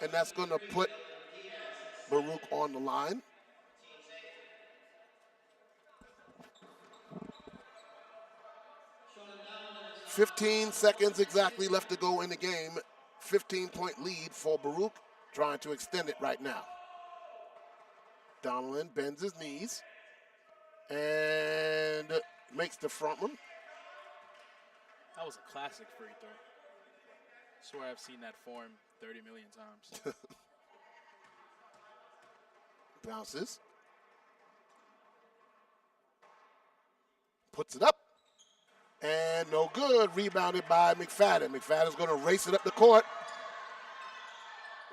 And that's going to put Baruch on the line. $15 seconds exactly left to go in the game. 15-point lead for Baruch, trying to extend it right now. Donnellan bends his knees and makes the front one. That was a classic free throw. Swear I've seen that form 30 million times. Bounces. Puts it up. And no good. Rebounded by McFadden. McFadden's going to race it up the court.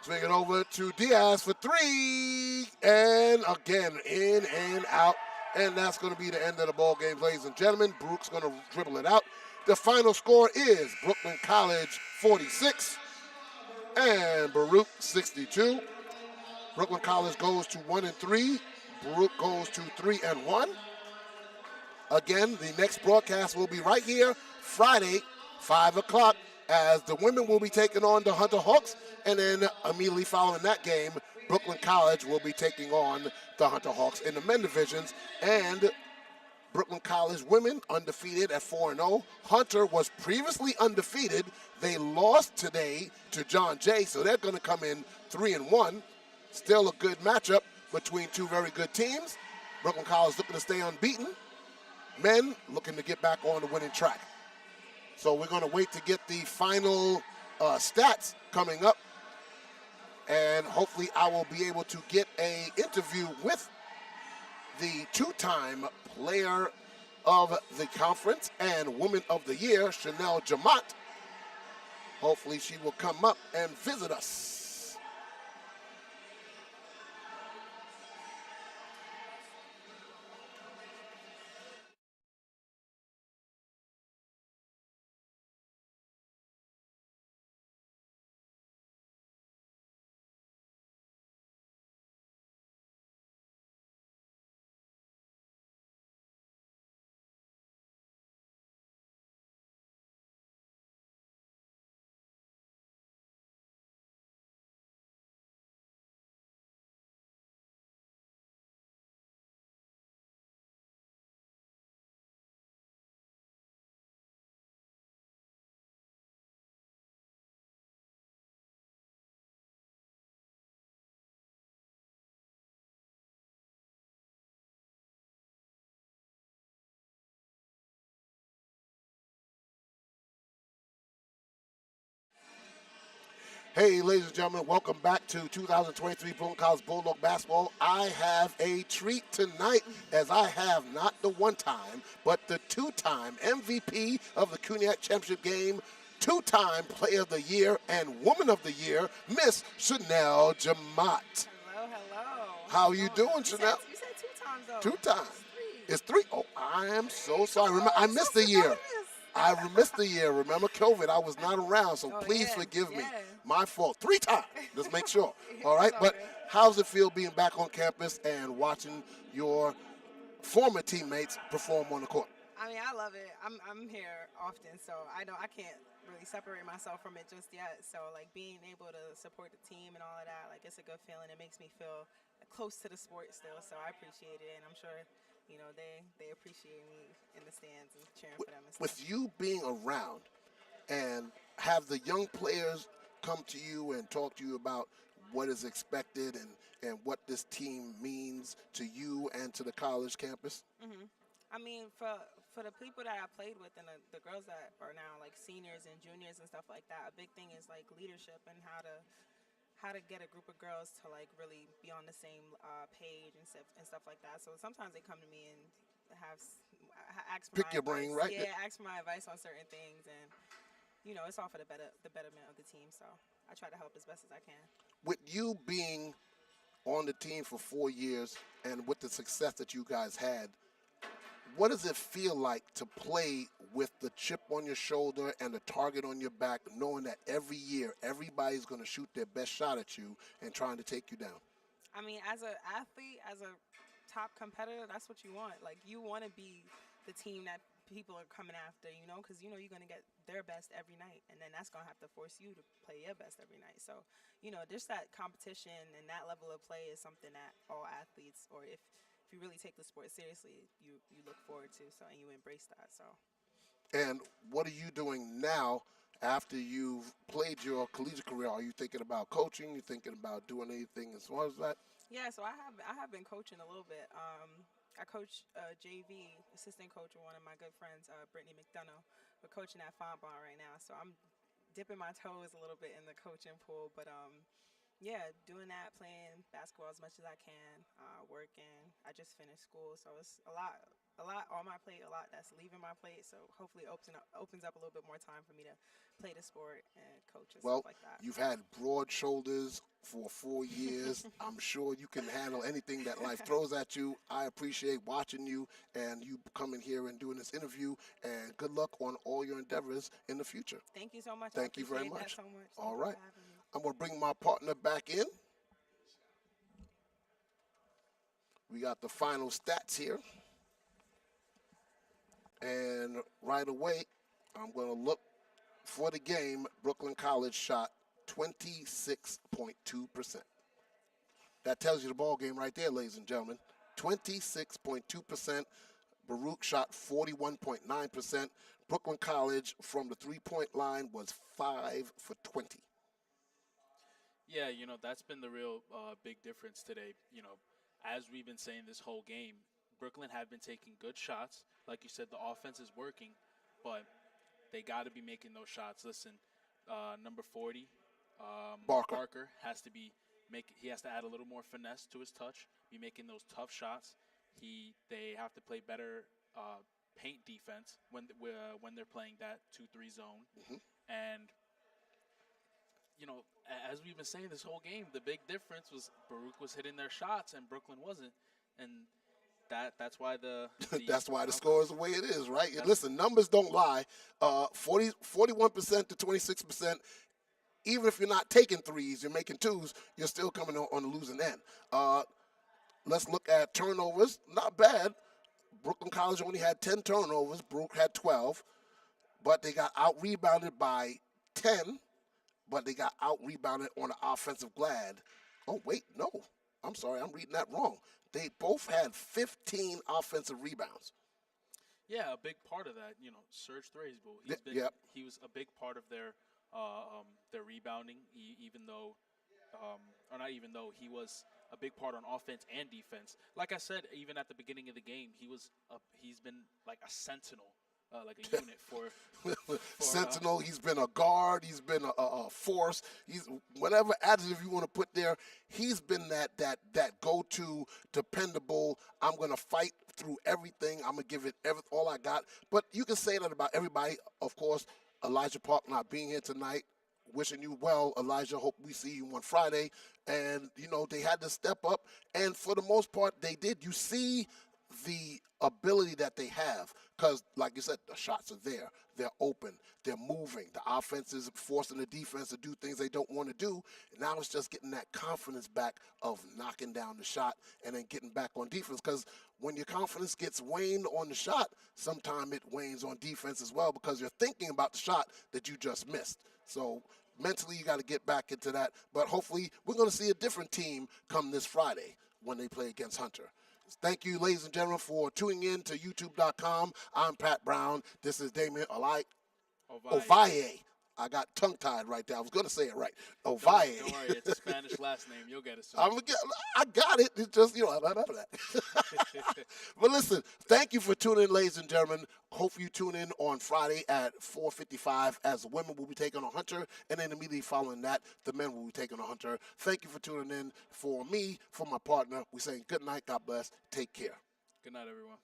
Swing it over to Diaz for 3. And again, in and out. And that's going to be the end of the ball game, ladies and gentlemen. Baruch's going to dribble it out. The final score is Brooklyn College 46 and Baruch 62. Brooklyn College goes to 1-3. Baruch goes to 3-1. Again, the next broadcast will be right here Friday, 5 o'clock, as the women will be taking on the Hunter Hawks, and then immediately following that game, Brooklyn College will be taking on the Hunter Hawks in the men divisions, and Brooklyn College women undefeated at 4-0. Hunter was previously undefeated. They lost today to John Jay, so they're going to come in 3-1. Still a good matchup between two very good teams. Brooklyn College looking to stay unbeaten. Men looking to get back on the winning track. So we're going to wait to get the final stats coming up. And hopefully I will be able to get an interview with the two-time player of the conference and woman of the year, Chanel Jamont. Hopefully she will come up and visit us. Hey, ladies and gentlemen, welcome back to 2023 Brooklyn College Bulldog Basketball. I have a treat tonight, as I have not the one-time, but the two-time MVP of the CUNYAC Championship game, two-time Player of the Year and Woman of the Year, Miss Chanel Jamont. Hello, hello. How are you doing, Chanel? You said 2 times, though. 2 times. It's 3. It's 3? Oh, I am so sorry. Remember, I missed the year. I missed the year. Remember COVID, I was not around, so please forgive me. My fault. 3 times. Just make sure. All right? But how's it feel being back on campus and watching your former teammates perform on the court? I mean, I love it. I'm here often, so I can't really separate myself from it just yet. So, like, being able to support the team and all of that, like, it's a good feeling. It makes me feel close to the sport still, so I appreciate it, and I'm sure they appreciate me in the stands and cheering for them and stuff. With you being around and have the young players come to you and talk to you about what is expected and what this team means to you and to the college campus? I mean, for the people that I played with and the girls that are now like seniors and juniors and stuff like that, a big thing is like leadership and how to get a group of girls to like really be on the same page and stuff like that. So sometimes they come to me and ask for Pick my your brain, advice. right? Yeah, ask for my advice on certain things, and it's all for the betterment of the team. So I try to help as best as I can. With you being on the team for 4 years and with the success that you guys had, what does it feel like to play with the chip on your shoulder and the target on your back, knowing that every year everybody's going to shoot their best shot at you and trying to take you down? I mean, as an athlete, as a top competitor, that's what you want. Like, you want to be the team that people are coming after, because you're going to get their best every night, and then that's going to have to force you to play your best every night. So, just that competition and that level of play is something that all athletes, or if you really take the sport seriously, you look forward to, and you embrace that. So. And what are you doing now after you've played your collegiate career? Are you thinking about coaching? You thinking about doing anything as far as that? Yeah, so I have been coaching a little bit. I coach JV, assistant coach with one of my good friends, Brittany McDonough. We're coaching at Fontbonne right now, so I'm dipping my toes a little bit in the coaching pool. But yeah, doing that, playing basketball as much as I can, working. I just finished school, so it's a lot on my plate, a lot that's leaving my plate. So hopefully it opens up a little bit more time for me to play the sport and coach and Well, stuff like that. you've had broad shoulders for 4 years. I'm sure you can handle anything that life throws at you. I appreciate watching you and you coming here and doing this interview. And good luck on all your endeavors in the future. Thank you so much. Thank I you very appreciate much. that so much. All Thank you right. for having me. I'm going to bring my partner back in. We got the final stats here. And right away, I'm going to look for the game. Brooklyn College shot 26.2%. That tells you the ball game right there, ladies and gentlemen. 26.2%. Baruch shot 41.9%. Brooklyn College from the three-point line was 5 for 20. Yeah, that's been the real big difference today. As we've been saying this whole game, Brooklyn have been taking good shots. Like you said, the offense is working, but they got to be making those shots. Listen, number 40, Barker has to he has to add a little more finesse to his touch, be making those tough shots. They have to play better paint defense when they're playing that 2-3 zone. Mm-hmm. And as we've been saying this whole game, the big difference was Baruch was hitting their shots and Brooklyn wasn't, and that's why that's why the score is the way it is, right? Listen, numbers don't lie. 41% to 26%. Even if you're not taking threes, you're making twos, you're still coming on the losing end. Let's look at turnovers. Not bad. Brooklyn College only had 10 turnovers. Baruch had 12. But they got out-rebounded by 10. But they got out-rebounded on the offensive glass. Oh, wait, no. I'm sorry, I'm reading that wrong. They both had 15 offensive rebounds. Yeah, a big part of that, Serge Thraisbull. He was a big part of their rebounding, even though, or not even though, he was a big part on offense and defense. Like I said, even at the beginning of the game, he's been like a sentinel, like a unit for Sentinel. He's been a guard. He's been a force. He's whatever adjective you want to put there. He's been that go-to, dependable. I'm gonna fight through everything. I'm gonna give it all I got. But you can say that about everybody. Of course, Elijah Park not being here tonight. Wishing you well, Elijah. Hope we see you on Friday. And, they had to step up. And for the most part, they did. You see the ability that they have because, like you said, the shots are there. They're open. They're moving. The offense is forcing the defense to do things they don't want to do. Now it's just getting that confidence back of knocking down the shot and then getting back on defense because when your confidence gets waned on the shot, sometimes it wanes on defense as well because you're thinking about the shot that you just missed. So mentally, you got to get back into that. But hopefully, we're going to see a different team come this Friday when they play against Hunter. Thank you, ladies and gentlemen, for tuning in to YouTube.com. I'm Pat Brown. This is Damien Ovalle. I got tongue-tied right there. I was going to say it right. Don't Ovalle. worry, it's a Spanish last name. You'll get it soon. I got it. It's just, I don't know that. But listen, thank you for tuning in, ladies and gentlemen. Hopefully you tune in on Friday at 4:55 as the women will be taking on Hunter, and then immediately following that, the men will be taking on Hunter. Thank you for tuning in. For me, for my partner, we're saying good night, God bless, take care. Good night, everyone.